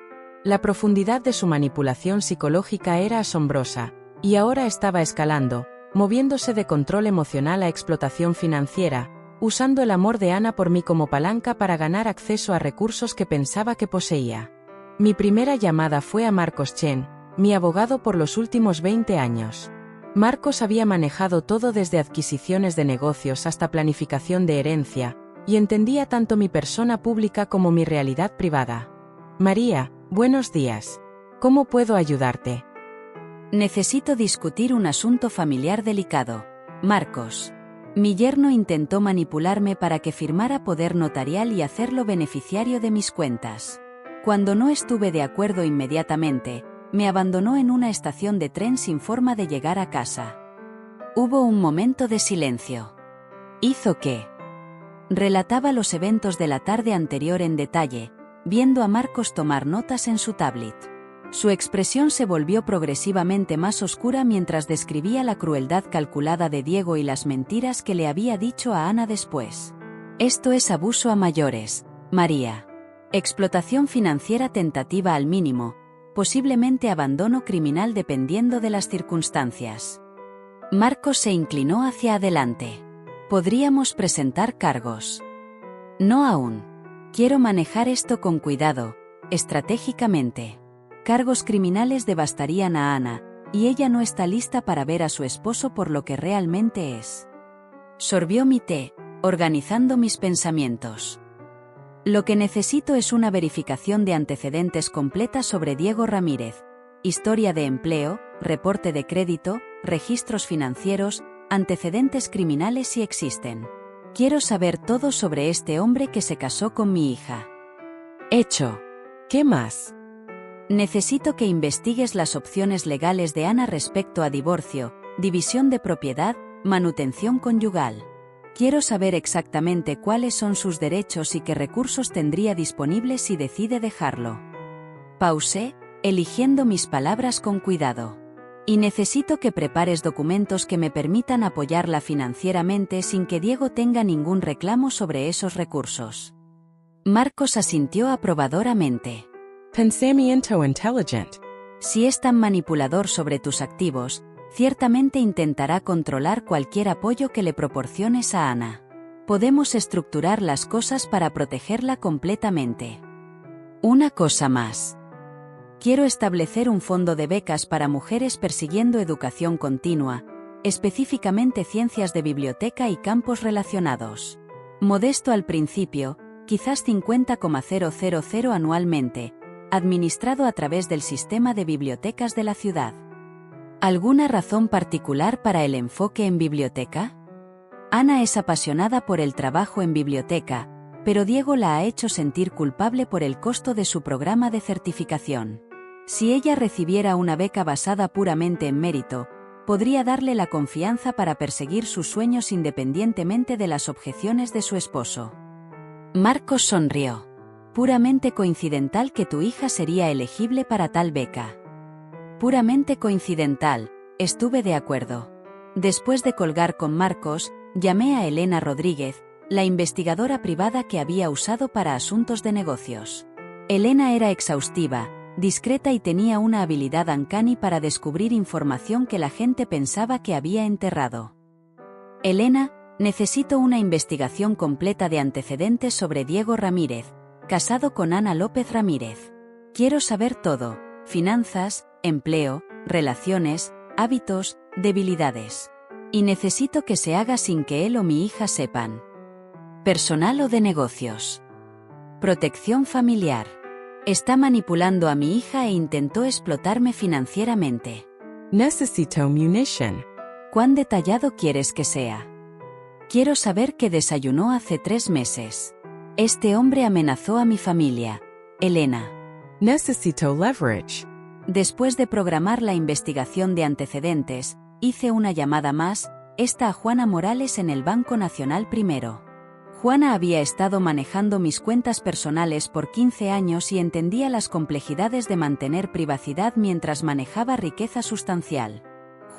La profundidad de su manipulación psicológica era asombrosa, y ahora estaba escalando, moviéndose de control emocional a explotación financiera, usando el amor de Ana por mí como palanca para ganar acceso a recursos que pensaba que poseía. Mi primera llamada fue a Marcos Chen, mi abogado por los últimos 20 años. Marcos había manejado todo desde adquisiciones de negocios hasta planificación de herencia, y entendía tanto mi persona pública como mi realidad privada. María, buenos días. ¿Cómo puedo ayudarte? Necesito discutir un asunto familiar delicado. Marcos. Mi yerno intentó manipularme para que firmara poder notarial y hacerlo beneficiario de mis cuentas. Cuando no estuve de acuerdo inmediatamente, me abandonó en una estación de tren sin forma de llegar a casa. Hubo un momento de silencio. ¿Hizo qué? Relataba los eventos de la tarde anterior en detalle, viendo a Marcos tomar notas en su tablet. Su expresión se volvió progresivamente más oscura mientras describía la crueldad calculada de Diego y las mentiras que le había dicho a Ana después. Esto es abuso a mayores, María. Explotación financiera tentativa al mínimo, posiblemente abandono criminal dependiendo de las circunstancias. Marcos se inclinó hacia adelante. ¿Podríamos presentar cargos? No aún. Quiero manejar esto con cuidado, estratégicamente. Cargos criminales devastarían a Ana, y ella no está lista para ver a su esposo por lo que realmente es. Sorbió mi té, organizando mis pensamientos. Lo que necesito es una verificación de antecedentes completa sobre Diego Ramírez, historia de empleo, reporte de crédito, registros financieros, antecedentes criminales si existen. Quiero saber todo sobre este hombre que se casó con mi hija. Hecho. ¿Qué más? Necesito que investigues las opciones legales de Ana respecto a divorcio, división de propiedad, manutención conyugal. Quiero saber exactamente cuáles son sus derechos y qué recursos tendría disponibles si decide dejarlo. Pausé, eligiendo mis palabras con cuidado. Y necesito que prepares documentos que me permitan apoyarla financieramente sin que Diego tenga ningún reclamo sobre esos recursos. Marcos asintió aprobadoramente. Pensamiento inteligente. Si es tan manipulador sobre tus activos, Ciertamente intentará controlar cualquier apoyo que le proporciones a Ana. Podemos estructurar las cosas para protegerla completamente. Una cosa más. Quiero establecer un fondo de becas para mujeres persiguiendo educación continua, específicamente ciencias de biblioteca y campos relacionados. Modesto al principio, quizás 50,000 anualmente, administrado a través del sistema de bibliotecas de la ciudad. ¿Alguna razón particular para el enfoque en biblioteca? Ana es apasionada por el trabajo en biblioteca, pero Diego la ha hecho sentir culpable por el costo de su programa de certificación. Si ella recibiera una beca basada puramente en mérito, podría darle la confianza para perseguir sus sueños independientemente de las objeciones de su esposo. Marcos sonrió. Puramente coincidental que tu hija sería elegible para tal beca. Puramente coincidental, estuve de acuerdo. Después de colgar con Marcos, llamé a Elena Rodríguez, la investigadora privada que había usado para asuntos de negocios. Elena era exhaustiva, discreta y tenía una habilidad uncanny para descubrir información que la gente pensaba que había enterrado. Elena, necesito una investigación completa de antecedentes sobre Diego Ramírez, casado con Ana López Ramírez. Quiero saber todo: finanzas, empleo, relaciones, hábitos, debilidades. Y necesito que se haga sin que él o mi hija sepan. Personal o de negocios. Protección familiar. Está manipulando a mi hija e intentó explotarme financieramente. Necesito munición. ¿Cuán detallado quieres que sea? Quiero saber qué desayunó hace 3 meses. Este hombre amenazó a mi familia. Elena. Necesito leverage. Después de programar la investigación de antecedentes, hice una llamada más, esta a Juana Morales en el Banco Nacional primero. Juana había estado manejando mis cuentas personales por 15 años y entendía las complejidades de mantener privacidad mientras manejaba riqueza sustancial.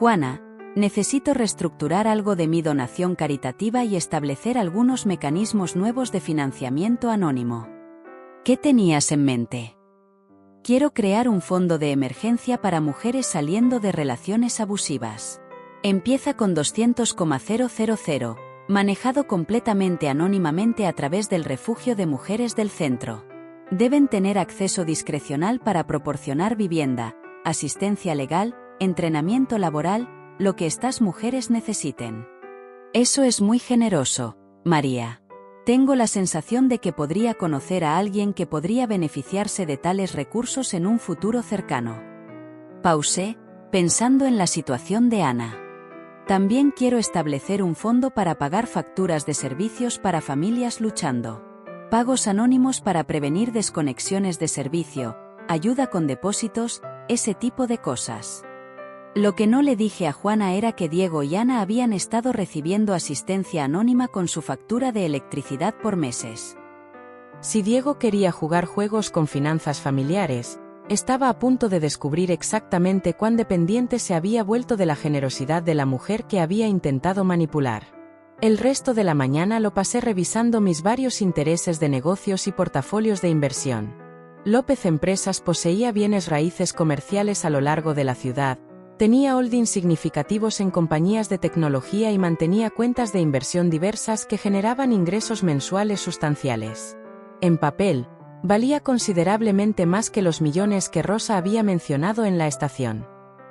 Juana, necesito reestructurar algo de mi donación caritativa y establecer algunos mecanismos nuevos de financiamiento anónimo. ¿Qué tenías en mente? Quiero crear un fondo de emergencia para mujeres saliendo de relaciones abusivas. Empieza con 200,000, manejado completamente anónimamente a través del refugio de mujeres del centro. Deben tener acceso discrecional para proporcionar vivienda, asistencia legal, entrenamiento laboral, lo que estas mujeres necesiten. Eso es muy generoso, María. Tengo la sensación de que podría conocer a alguien que podría beneficiarse de tales recursos en un futuro cercano. Pausé, pensando en la situación de Ana. También quiero establecer un fondo para pagar facturas de servicios para familias luchando. Pagos anónimos para prevenir desconexiones de servicio, ayuda con depósitos, ese tipo de cosas. Lo que no le dije a Juana era que Diego y Ana habían estado recibiendo asistencia anónima con su factura de electricidad por meses. Si Diego quería jugar juegos con finanzas familiares, estaba a punto de descubrir exactamente cuán dependiente se había vuelto de la generosidad de la mujer que había intentado manipular. El resto de la mañana lo pasé revisando mis varios intereses de negocios y portafolios de inversión. López Empresas poseía bienes raíces comerciales a lo largo de la ciudad, tenía holdings significativos en compañías de tecnología y mantenía cuentas de inversión diversas que generaban ingresos mensuales sustanciales. En papel, valía considerablemente más que los millones que Rosa había mencionado en la estación.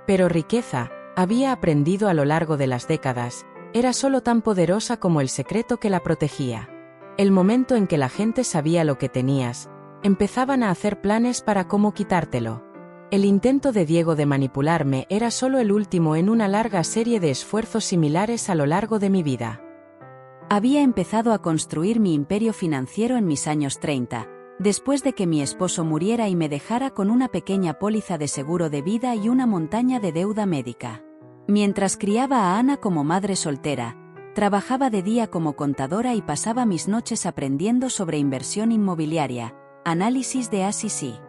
Pero riqueza, había aprendido a lo largo de las décadas, era solo tan poderosa como el secreto que la protegía. El momento en que la gente sabía lo que tenías, empezaban a hacer planes para cómo quitártelo. El intento de Diego de manipularme era solo el último en una larga serie de esfuerzos similares a lo largo de mi vida. Había empezado a construir mi imperio financiero en mis años 30, después de que mi esposo muriera y me dejara con una pequeña póliza de seguro de vida y una montaña de deuda médica. Mientras criaba a Ana como madre soltera, trabajaba de día como contadora y pasaba mis noches aprendiendo sobre inversión inmobiliaria, análisis de ACC.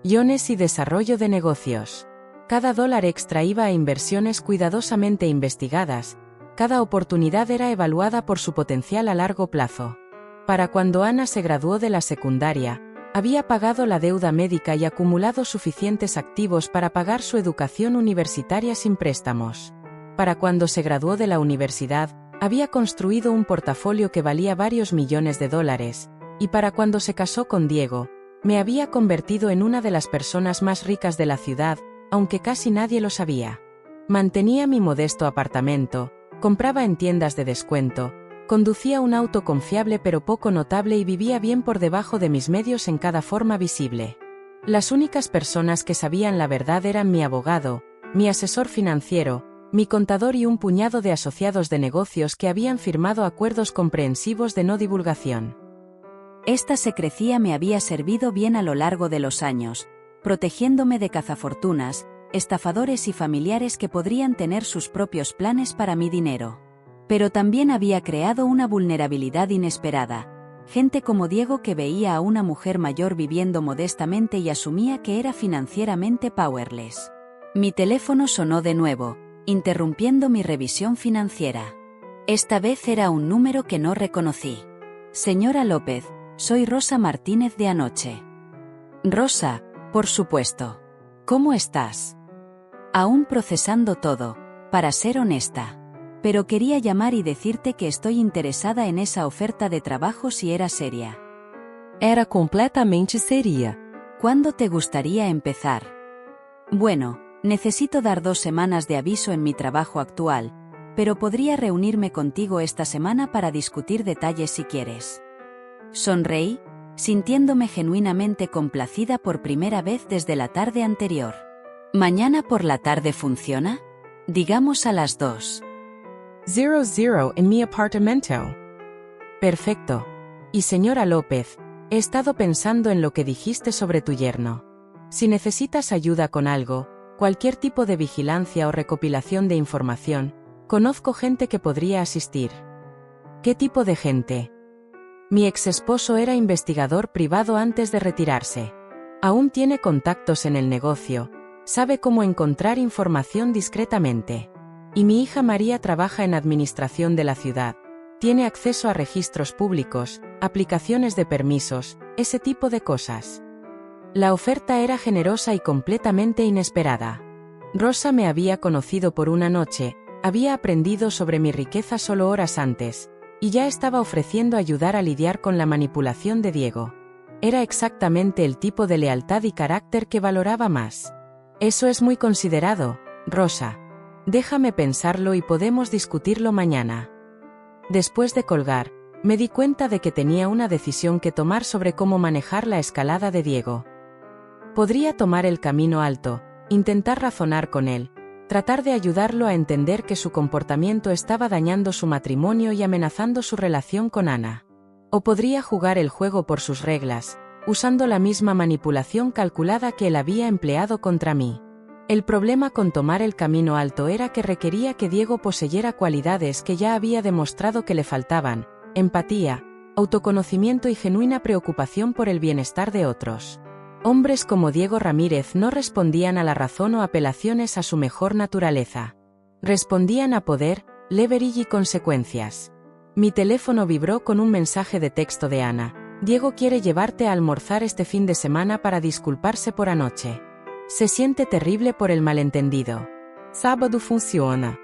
Guiones y desarrollo de negocios. Cada dólar extra iba a inversiones cuidadosamente investigadas, cada oportunidad era evaluada por su potencial a largo plazo. Para cuando Ana se graduó de la secundaria, Había pagado la deuda médica y acumulado suficientes activos para pagar su educación universitaria sin préstamos. Para cuando se graduó de la universidad, había construido un portafolio que valía varios millones de dólares, y para cuando se casó con Diego, me había convertido en una de las personas más ricas de la ciudad, aunque casi nadie lo sabía. Mantenía mi modesto apartamento, compraba en tiendas de descuento, conducía un auto confiable pero poco notable y vivía bien por debajo de mis medios en cada forma visible. Las únicas personas que sabían la verdad eran mi abogado, mi asesor financiero, mi contador y un puñado de asociados de negocios que habían firmado acuerdos comprensivos de no divulgación. Esta secrecía me había servido bien a lo largo de los años, protegiéndome de cazafortunas, estafadores y familiares que podrían tener sus propios planes para mi dinero. Pero también había creado una vulnerabilidad inesperada, gente como Diego que veía a una mujer mayor viviendo modestamente y asumía que era financieramente powerless. Mi teléfono sonó de nuevo, interrumpiendo mi revisión financiera. Esta vez era un número que no reconocí. Señora López, soy Rosa Martínez de anoche. Rosa, por supuesto. ¿Cómo estás? Aún procesando todo, para ser honesta. Pero quería llamar y decirte que estoy interesada en esa oferta de trabajo si era seria. Era completamente seria. ¿Cuándo te gustaría empezar? Bueno, necesito dar 2 semanas de aviso en mi trabajo actual, pero podría reunirme contigo esta semana para discutir detalles si quieres. Sonreí, sintiéndome genuinamente complacida por primera vez desde la tarde anterior. ¿Mañana por la tarde funciona? Digamos a las 2. 00 en mi apartamento. Perfecto. Y señora López, he estado pensando en lo que dijiste sobre tu yerno. Si necesitas ayuda con algo, cualquier tipo de vigilancia o recopilación de información, conozco gente que podría asistir. ¿Qué tipo de gente? Mi exesposo era investigador privado antes de retirarse. Aún tiene contactos en el negocio, sabe cómo encontrar información discretamente. Y mi hija María trabaja en administración de la ciudad. Tiene acceso a registros públicos, aplicaciones de permisos, ese tipo de cosas. La oferta era generosa y completamente inesperada. Rosa me había conocido por una noche, había aprendido sobre mi riqueza solo horas antes, y ya estaba ofreciendo ayudar a lidiar con la manipulación de Diego. Era exactamente el tipo de lealtad y carácter que valoraba más. Eso es muy considerado, Rosa. Déjame pensarlo y podemos discutirlo mañana. Después de colgar, me di cuenta de que tenía una decisión que tomar sobre cómo manejar la escalada de Diego. Podría tomar el camino alto, intentar razonar con él, tratar de ayudarlo a entender que su comportamiento estaba dañando su matrimonio y amenazando su relación con Ana. O podría jugar el juego por sus reglas, usando la misma manipulación calculada que él había empleado contra mí. El problema con tomar el camino alto era que requería que Diego poseyera cualidades que ya había demostrado que le faltaban: empatía, autoconocimiento y genuina preocupación por el bienestar de otros. Hombres como Diego Ramírez no respondían a la razón o apelaciones a su mejor naturaleza. Respondían a poder, leverage y consecuencias. Mi teléfono vibró con un mensaje de texto de Ana. Diego quiere llevarte a almorzar este fin de semana para disculparse por anoche. Se siente terrible por el malentendido. Sábado funciona.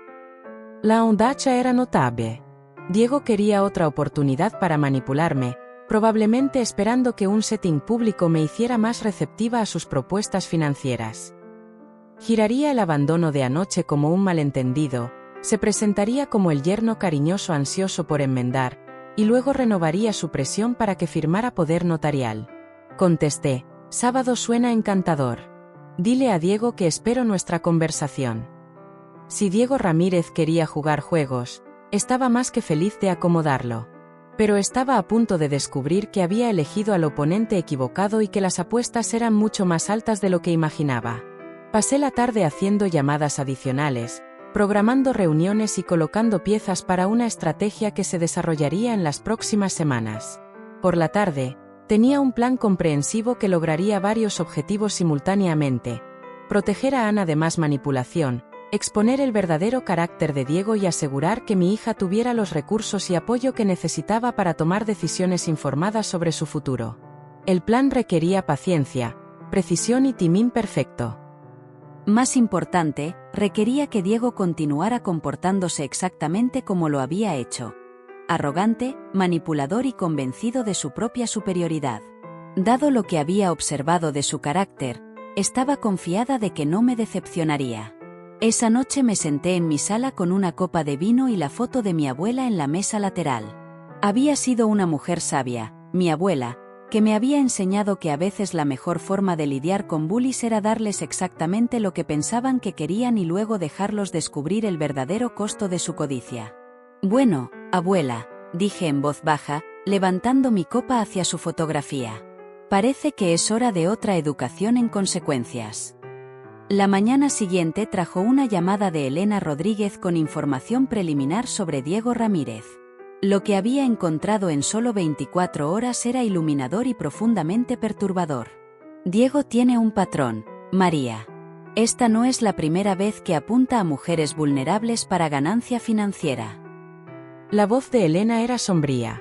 La ondacha era notable. Diego quería otra oportunidad para manipularme, probablemente esperando que un setting público me hiciera más receptiva a sus propuestas financieras. Giraría el abandono de anoche como un malentendido, se presentaría como el yerno cariñoso ansioso por enmendar, y luego renovaría su presión para que firmara poder notarial. Contesté: sábado suena encantador. Dile a Diego que espero nuestra conversación. Si Diego Ramírez quería jugar juegos, estaba más que feliz de acomodarlo. Pero estaba a punto de descubrir que había elegido al oponente equivocado y que las apuestas eran mucho más altas de lo que imaginaba. Pasé la tarde haciendo llamadas adicionales, programando reuniones y colocando piezas para una estrategia que se desarrollaría en las próximas semanas. Por la tarde, tenía un plan comprensivo que lograría varios objetivos simultáneamente: proteger a Ana de más manipulación, exponer el verdadero carácter de Diego y asegurar que mi hija tuviera los recursos y apoyo que necesitaba para tomar decisiones informadas sobre su futuro. El plan requería paciencia, precisión y timing perfecto. Más importante, requería que Diego continuara comportándose exactamente como lo había hecho. Arrogante, manipulador y convencido de su propia superioridad. Dado lo que había observado de su carácter, estaba confiada de que no me decepcionaría. Esa noche me senté en mi sala con una copa de vino y la foto de mi abuela en la mesa lateral. Había sido una mujer sabia, mi abuela, que me había enseñado que a veces la mejor forma de lidiar con bullies era darles exactamente lo que pensaban que querían y luego dejarlos descubrir el verdadero costo de su codicia. Bueno, abuela, dije en voz baja, levantando mi copa hacia su fotografía. Parece que es hora de otra educación en consecuencias. La mañana siguiente trajo una llamada de Elena Rodríguez con información preliminar sobre Diego Ramírez. Lo que había encontrado en solo 24 horas era iluminador y profundamente perturbador. Diego tiene un patrón, María. Esta no es la primera vez que apunta a mujeres vulnerables para ganancia financiera. La voz de Elena era sombría.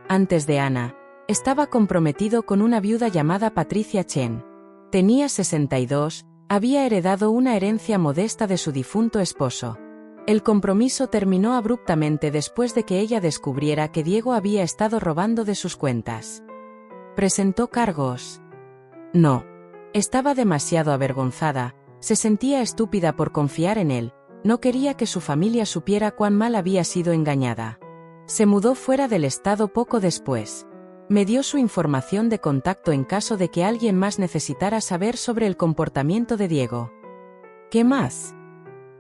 Antes de Ana, estaba comprometido con una viuda llamada Patricia Chen. Tenía 62, había heredado una herencia modesta de su difunto esposo. El compromiso terminó abruptamente después de que ella descubriera que Diego había estado robando de sus cuentas. ¿Presentó cargos? No. Estaba demasiado avergonzada, se sentía estúpida por confiar en él, no quería que su familia supiera cuán mal había sido engañada. Se mudó fuera del estado poco después. Me dio su información de contacto en caso de que alguien más necesitara saber sobre el comportamiento de Diego. ¿Qué más?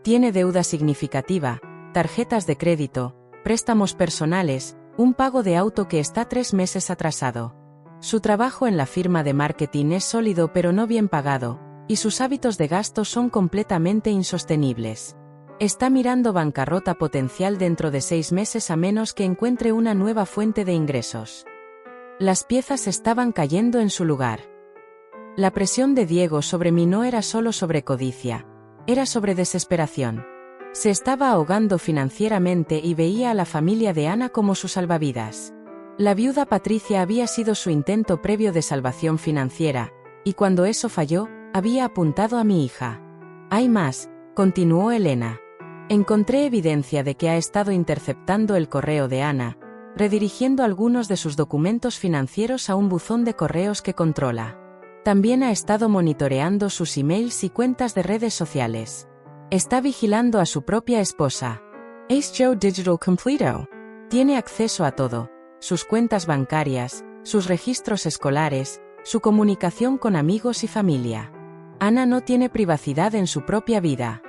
Tiene deuda significativa, tarjetas de crédito, préstamos personales, un pago de auto que está 3 meses atrasado. Su trabajo en la firma de marketing es sólido pero no bien pagado, y sus hábitos de gasto son completamente insostenibles. Está mirando bancarrota potencial dentro de 6 meses a menos que encuentre una nueva fuente de ingresos. Las piezas estaban cayendo en su lugar. La presión de Diego sobre mí no era solo sobre codicia. Era sobre desesperación. Se estaba ahogando financieramente y veía a la familia de Ana como su salvavidas. La viuda Patricia había sido su intento previo de salvación financiera, y cuando eso falló, había apuntado a mi hija. Hay más, continuó Elena. Encontré evidencia de que ha estado interceptando el correo de Ana, redirigiendo algunos de sus documentos financieros a un buzón de correos que controla. También ha estado monitoreando sus emails y cuentas de redes sociales. Está vigilando a su propia esposa. Ace Joe Digital Completo. Tiene acceso a todo: sus cuentas bancarias, sus registros escolares, su comunicación con amigos y familia. Ana no tiene privacidad en su propia vida.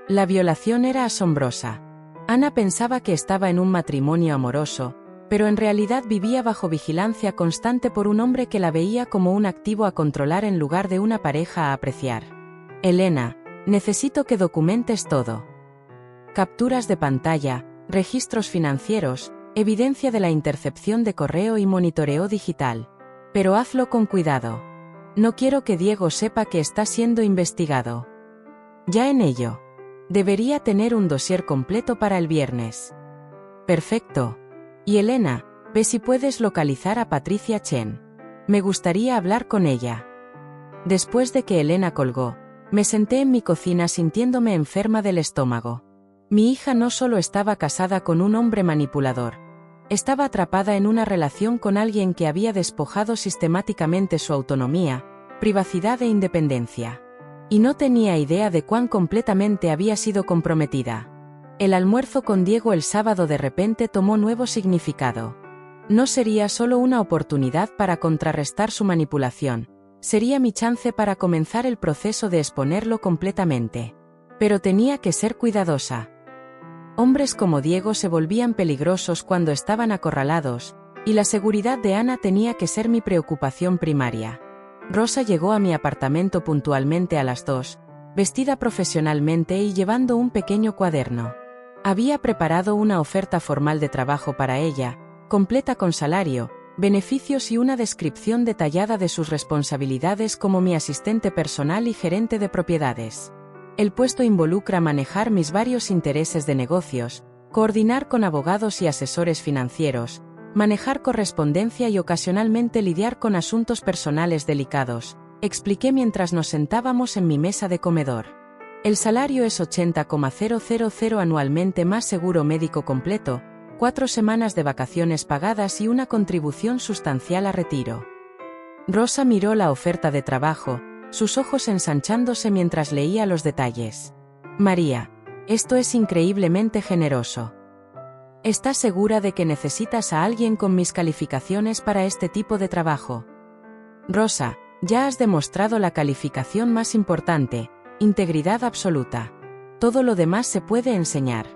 La violación era asombrosa. Ana pensaba que estaba en un matrimonio amoroso, pero en realidad vivía bajo vigilancia constante por un hombre que la veía como un activo a controlar en lugar de una pareja a apreciar. Elena, necesito que documentes todo. Capturas de pantalla, registros financieros, evidencia de la intercepción de correo y monitoreo digital. Pero hazlo con cuidado. No quiero que Diego sepa que está siendo investigado. Ya en ello. Debería tener un dossier completo para el viernes. Perfecto. Y Elena, ve si puedes localizar a Patricia Chen. Me gustaría hablar con ella. Después de que Elena colgó, me senté en mi cocina sintiéndome enferma del estómago. Mi hija no solo estaba casada con un hombre manipulador, estaba atrapada en una relación con alguien que había despojado sistemáticamente su autonomía, privacidad e independencia. Y no tenía idea de cuán completamente había sido comprometida. El almuerzo con Diego el sábado de repente tomó nuevo significado. No sería solo una oportunidad para contrarrestar su manipulación, sería mi chance para comenzar el proceso de exponerlo completamente. Pero tenía que ser cuidadosa. Hombres como Diego se volvían peligrosos cuando estaban acorralados, y la seguridad de Ana tenía que ser mi preocupación primaria. Rosa llegó a mi apartamento puntualmente a las 2, vestida profesionalmente y llevando un pequeño cuaderno. Había preparado una oferta formal de trabajo para ella, completa con salario, beneficios y una descripción detallada de sus responsabilidades como mi asistente personal y gerente de propiedades. El puesto involucra manejar mis varios intereses de negocios, coordinar con abogados y asesores financieros, Manejar correspondencia y ocasionalmente lidiar con asuntos personales delicados, expliqué mientras nos sentábamos en mi mesa de comedor. El salario es 80,000 anualmente más seguro médico completo, 4 semanas de vacaciones pagadas y una contribución sustancial a retiro. Rosa miró la oferta de trabajo, sus ojos ensanchándose mientras leía los detalles. María, esto es increíblemente generoso. ¿Estás segura de que necesitas a alguien con mis calificaciones para este tipo de trabajo? Rosa, ya has demostrado la calificación más importante, integridad absoluta. Todo lo demás se puede enseñar.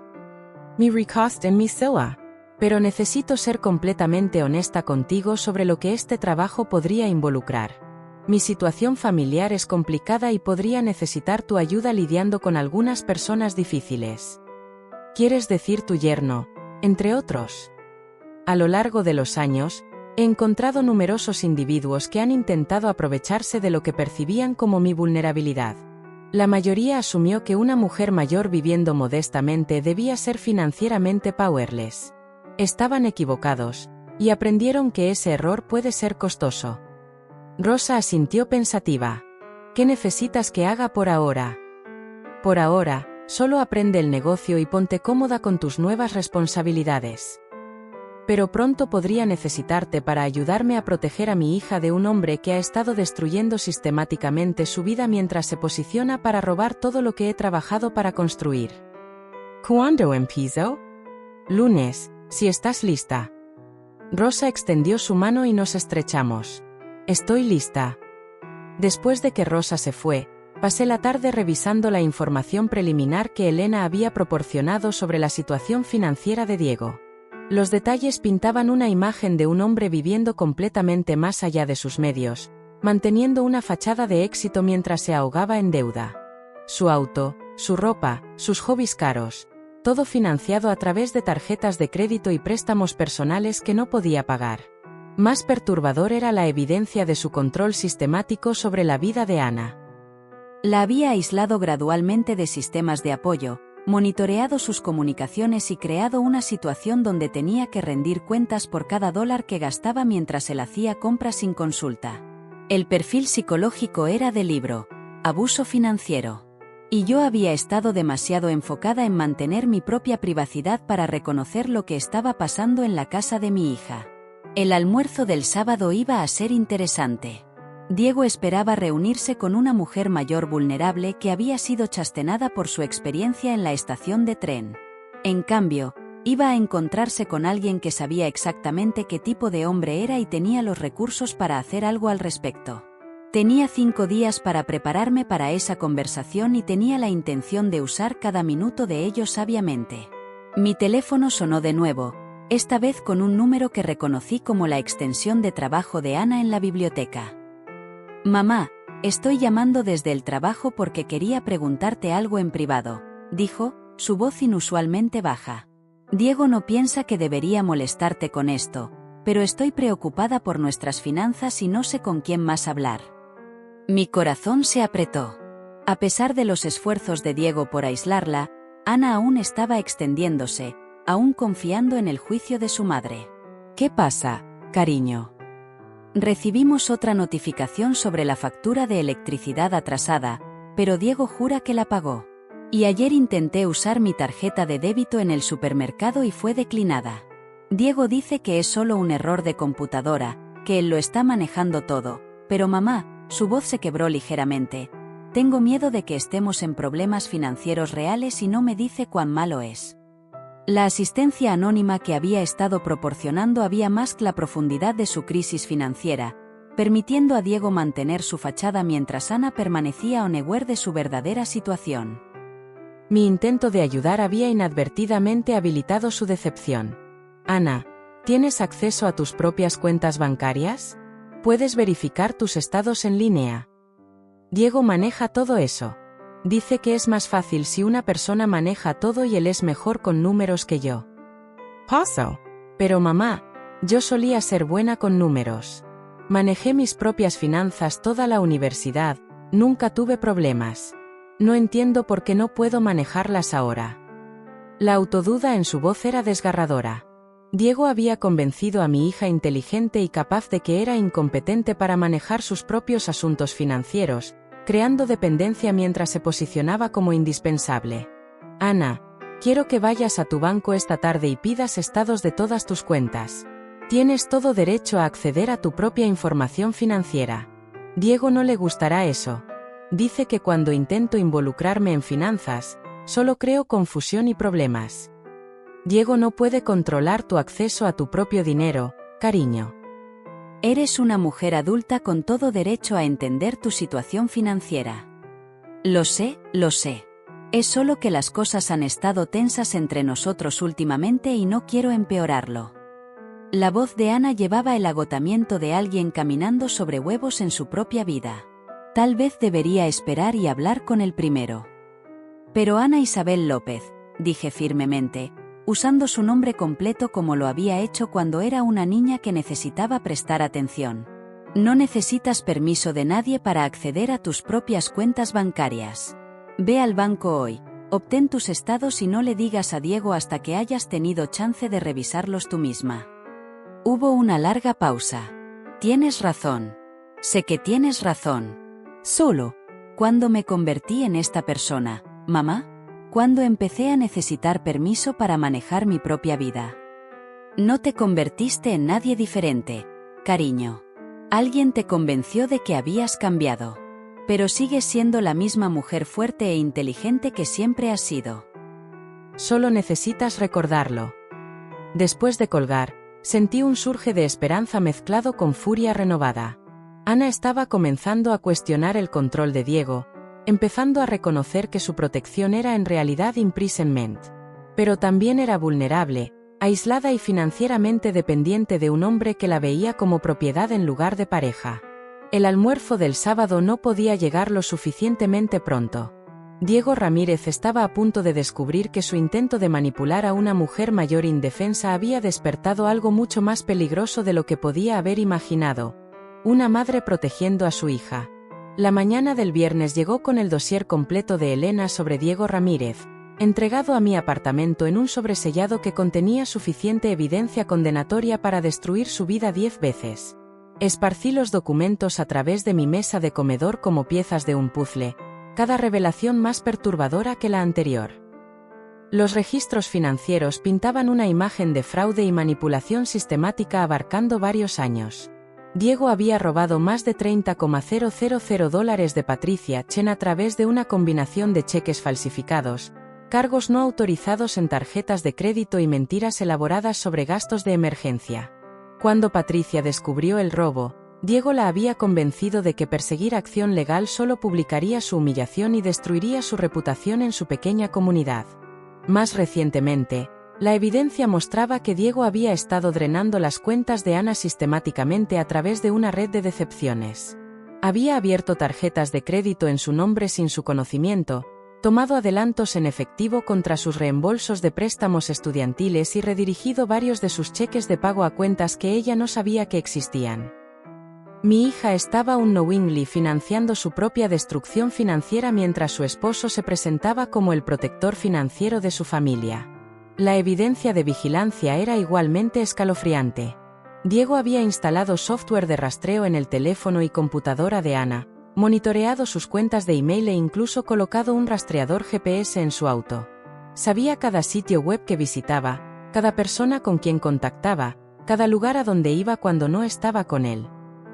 Mi recost en mi silla. Pero necesito ser completamente honesta contigo sobre lo que este trabajo podría involucrar. Mi situación familiar es complicada y podría necesitar tu ayuda lidiando con algunas personas difíciles. ¿Quieres decir tu yerno, entre otros? A lo largo de los años, he encontrado numerosos individuos que han intentado aprovecharse de lo que percibían como mi vulnerabilidad. La mayoría asumió que una mujer mayor viviendo modestamente debía ser financieramente powerless. Estaban equivocados, y aprendieron que ese error puede ser costoso. Rosa asintió pensativa. ¿Qué necesitas que haga por ahora? Por ahora, solo aprende el negocio y ponte cómoda con tus nuevas responsabilidades. Pero pronto podría necesitarte para ayudarme a proteger a mi hija de un hombre que ha estado destruyendo sistemáticamente su vida mientras se posiciona para robar todo lo que he trabajado para construir. ¿Cuándo empiezo? Lunes, si estás lista. Rosa extendió su mano y nos estrechamos. Estoy lista. Después de que Rosa se fue, pasé la tarde revisando la información preliminar que Elena había proporcionado sobre la situación financiera de Diego. Los detalles pintaban una imagen de un hombre viviendo completamente más allá de sus medios, manteniendo una fachada de éxito mientras se ahogaba en deuda. Su auto, su ropa, sus hobbies caros, todo financiado a través de tarjetas de crédito y préstamos personales que no podía pagar. Más perturbador era la evidencia de su control sistemático sobre la vida de Ana. La había aislado gradualmente de sistemas de apoyo, monitoreado sus comunicaciones y creado una situación donde tenía que rendir cuentas por cada dólar que gastaba mientras él hacía compras sin consulta. El perfil psicológico era del libro, abuso financiero. Y yo había estado demasiado enfocada en mantener mi propia privacidad para reconocer lo que estaba pasando en la casa de mi hija. El almuerzo del sábado iba a ser interesante. Diego esperaba reunirse con una mujer mayor vulnerable que había sido chastenada por su experiencia en la estación de tren. En cambio, iba a encontrarse con alguien que sabía exactamente qué tipo de hombre era y tenía los recursos para hacer algo al respecto. Tenía 5 días para prepararme para esa conversación y tenía la intención de usar cada minuto de ello sabiamente. Mi teléfono sonó de nuevo, esta vez con un número que reconocí como la extensión de trabajo de Ana en la biblioteca. «Mamá, estoy llamando desde el trabajo porque quería preguntarte algo en privado», dijo, su voz inusualmente baja. «Diego no piensa que debería molestarte con esto, pero estoy preocupada por nuestras finanzas y no sé con quién más hablar». Mi corazón se apretó. A pesar de los esfuerzos de Diego por aislarla, Ana aún estaba extendiéndose, aún confiando en el juicio de su madre. «¿Qué pasa, cariño?» Recibimos otra notificación sobre la factura de electricidad atrasada, pero Diego jura que la pagó. Y ayer intenté usar mi tarjeta de débito en el supermercado y fue declinada. Diego dice que es solo un error de computadora, que él lo está manejando todo, pero mamá, su voz se quebró ligeramente. Tengo miedo de que estemos en problemas financieros reales y no me dice cuán malo es. La asistencia anónima que había estado proporcionando había más que la profundidad de su crisis financiera, permitiendo a Diego mantener su fachada mientras Ana permanecía unaware de su verdadera situación. Mi intento de ayudar había inadvertidamente habilitado su decepción. Ana, ¿tienes acceso a tus propias cuentas bancarias? ¿Puedes verificar tus estados en línea? Diego maneja todo eso. Dice que es más fácil si una persona maneja todo y él es mejor con números que yo. Paso. Pero mamá, yo solía ser buena con números. Manejé mis propias finanzas toda la universidad, nunca tuve problemas. No entiendo por qué no puedo manejarlas ahora. La autoduda en su voz era desgarradora. Diego había convencido a mi hija inteligente y capaz de que era incompetente para manejar sus propios asuntos financieros, creando dependencia mientras se posicionaba como indispensable. Ana, quiero que vayas a tu banco esta tarde y pidas estados de todas tus cuentas. Tienes todo derecho a acceder a tu propia información financiera. Diego no le gustará eso. Dice que cuando intento involucrarme en finanzas, solo creo confusión y problemas. Diego no puede controlar tu acceso a tu propio dinero, cariño. Eres una mujer adulta con todo derecho a entender tu situación financiera. Lo sé, lo sé. Es solo que las cosas han estado tensas entre nosotros últimamente y no quiero empeorarlo. La voz de Ana llevaba el agotamiento de alguien caminando sobre huevos en su propia vida. Tal vez debería esperar y hablar con el primero. Pero Ana Isabel López, dije firmemente, usando su nombre completo como lo había hecho cuando era una niña que necesitaba prestar atención. No necesitas permiso de nadie para acceder a tus propias cuentas bancarias. Ve al banco hoy, obtén tus estados y no le digas a Diego hasta que hayas tenido chance de revisarlos tú misma. Hubo una larga pausa. Tienes razón. Sé que tienes razón. Solo, ¿cuándo me convertí en esta persona, mamá? Cuando empecé a necesitar permiso para manejar mi propia vida. No te convertiste en nadie diferente, cariño. Alguien te convenció de que habías cambiado. Pero sigues siendo la misma mujer fuerte e inteligente que siempre has sido. Solo necesitas recordarlo. Después de colgar, sentí un surge de esperanza mezclado con furia renovada. Ana estaba comenzando a cuestionar el control de Diego, empezando a reconocer que su protección era en realidad imprisonment. Pero también era vulnerable, aislada y financieramente dependiente de un hombre que la veía como propiedad en lugar de pareja. El almuerzo del sábado no podía llegar lo suficientemente pronto. Diego Ramírez estaba a punto de descubrir que su intento de manipular a una mujer mayor indefensa había despertado algo mucho más peligroso de lo que podía haber imaginado: una madre protegiendo a su hija. La mañana del viernes llegó con el dossier completo de Elena sobre Diego Ramírez, entregado a mi apartamento en un sobresellado que contenía suficiente evidencia condenatoria para destruir su vida 10 veces. Esparcí los documentos a través de mi mesa de comedor como piezas de un puzzle, cada revelación más perturbadora que la anterior. Los registros financieros pintaban una imagen de fraude y manipulación sistemática abarcando varios años. Diego había robado más de $30,000 de Patricia Chen a través de una combinación de cheques falsificados, cargos no autorizados en tarjetas de crédito y mentiras elaboradas sobre gastos de emergencia. Cuando Patricia descubrió el robo, Diego la había convencido de que perseguir acción legal solo publicaría su humillación y destruiría su reputación en su pequeña comunidad. Más recientemente, la evidencia mostraba que Diego había estado drenando las cuentas de Ana sistemáticamente a través de una red de decepciones. Había abierto tarjetas de crédito en su nombre sin su conocimiento, tomado adelantos en efectivo contra sus reembolsos de préstamos estudiantiles y redirigido varios de sus cheques de pago a cuentas que ella no sabía que existían. Mi hija estaba unknowingly financiando su propia destrucción financiera mientras su esposo se presentaba como el protector financiero de su familia. La evidencia de vigilancia era igualmente escalofriante. Diego había instalado software de rastreo en el teléfono y computadora de Ana, monitoreado sus cuentas de email e incluso colocado un rastreador GPS en su auto. Sabía cada sitio web que visitaba, cada persona con quien contactaba, cada lugar a donde iba cuando no estaba con él.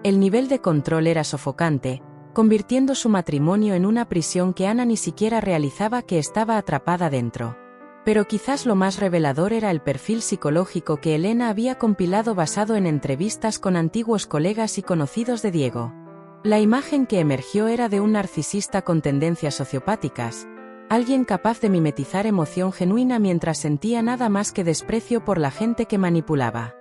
El nivel de control era sofocante, convirtiendo su matrimonio en una prisión que Ana ni siquiera realizaba que estaba atrapada dentro. Pero quizás lo más revelador era el perfil psicológico que Elena había compilado basado en entrevistas con antiguos colegas y conocidos de Diego. La imagen que emergió era de un narcisista con tendencias sociopáticas, alguien capaz de mimetizar emoción genuina mientras sentía nada más que desprecio por la gente que manipulaba.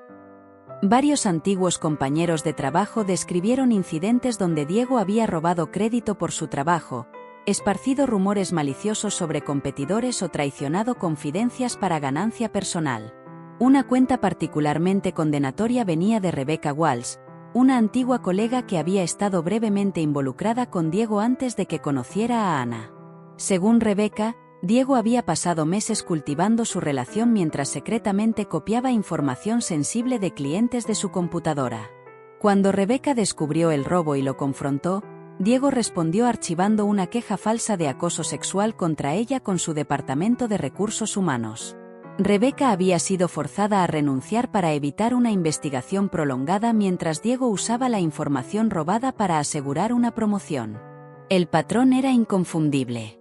Varios antiguos compañeros de trabajo describieron incidentes donde Diego había robado crédito por su trabajo, esparcido rumores maliciosos sobre competidores o traicionado confidencias para ganancia personal. Una cuenta particularmente condenatoria venía de Rebecca Walsh, una antigua colega que había estado brevemente involucrada con Diego antes de que conociera a Ana. Según Rebecca, Diego había pasado meses cultivando su relación mientras secretamente copiaba información sensible de clientes de su computadora. Cuando Rebeca descubrió el robo y lo confrontó, Diego respondió archivando una queja falsa de acoso sexual contra ella con su departamento de recursos humanos. Rebeca había sido forzada a renunciar para evitar una investigación prolongada mientras Diego usaba la información robada para asegurar una promoción. El patrón era inconfundible.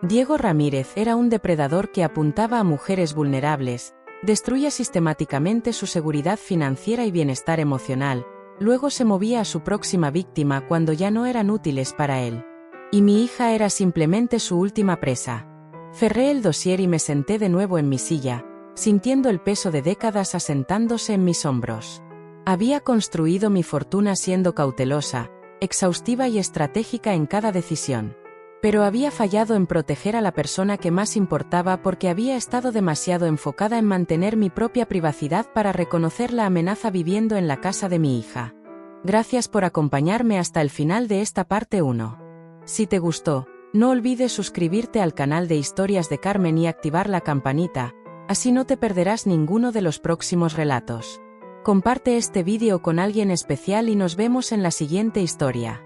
Diego Ramírez era un depredador que apuntaba a mujeres vulnerables, destruía sistemáticamente su seguridad financiera y bienestar emocional, luego se movía a su próxima víctima cuando ya no eran útiles para él. Y mi hija era simplemente su última presa. Cerré el dossier y me senté de nuevo en mi silla, sintiendo el peso de décadas asentándose en mis hombros. Había construido mi fortuna siendo cautelosa, exhaustiva y estratégica en cada decisión. Pero había fallado en proteger a la persona que más importaba porque había estado demasiado enfocada en mantener mi propia privacidad para reconocer la amenaza viviendo en la casa de mi hija. Gracias por acompañarme hasta el final de esta parte 1. Si te gustó, no olvides suscribirte al canal de Historias de Carmen y activar la campanita, así no te perderás ninguno de los próximos relatos. Comparte este vídeo con alguien especial y nos vemos en la siguiente historia.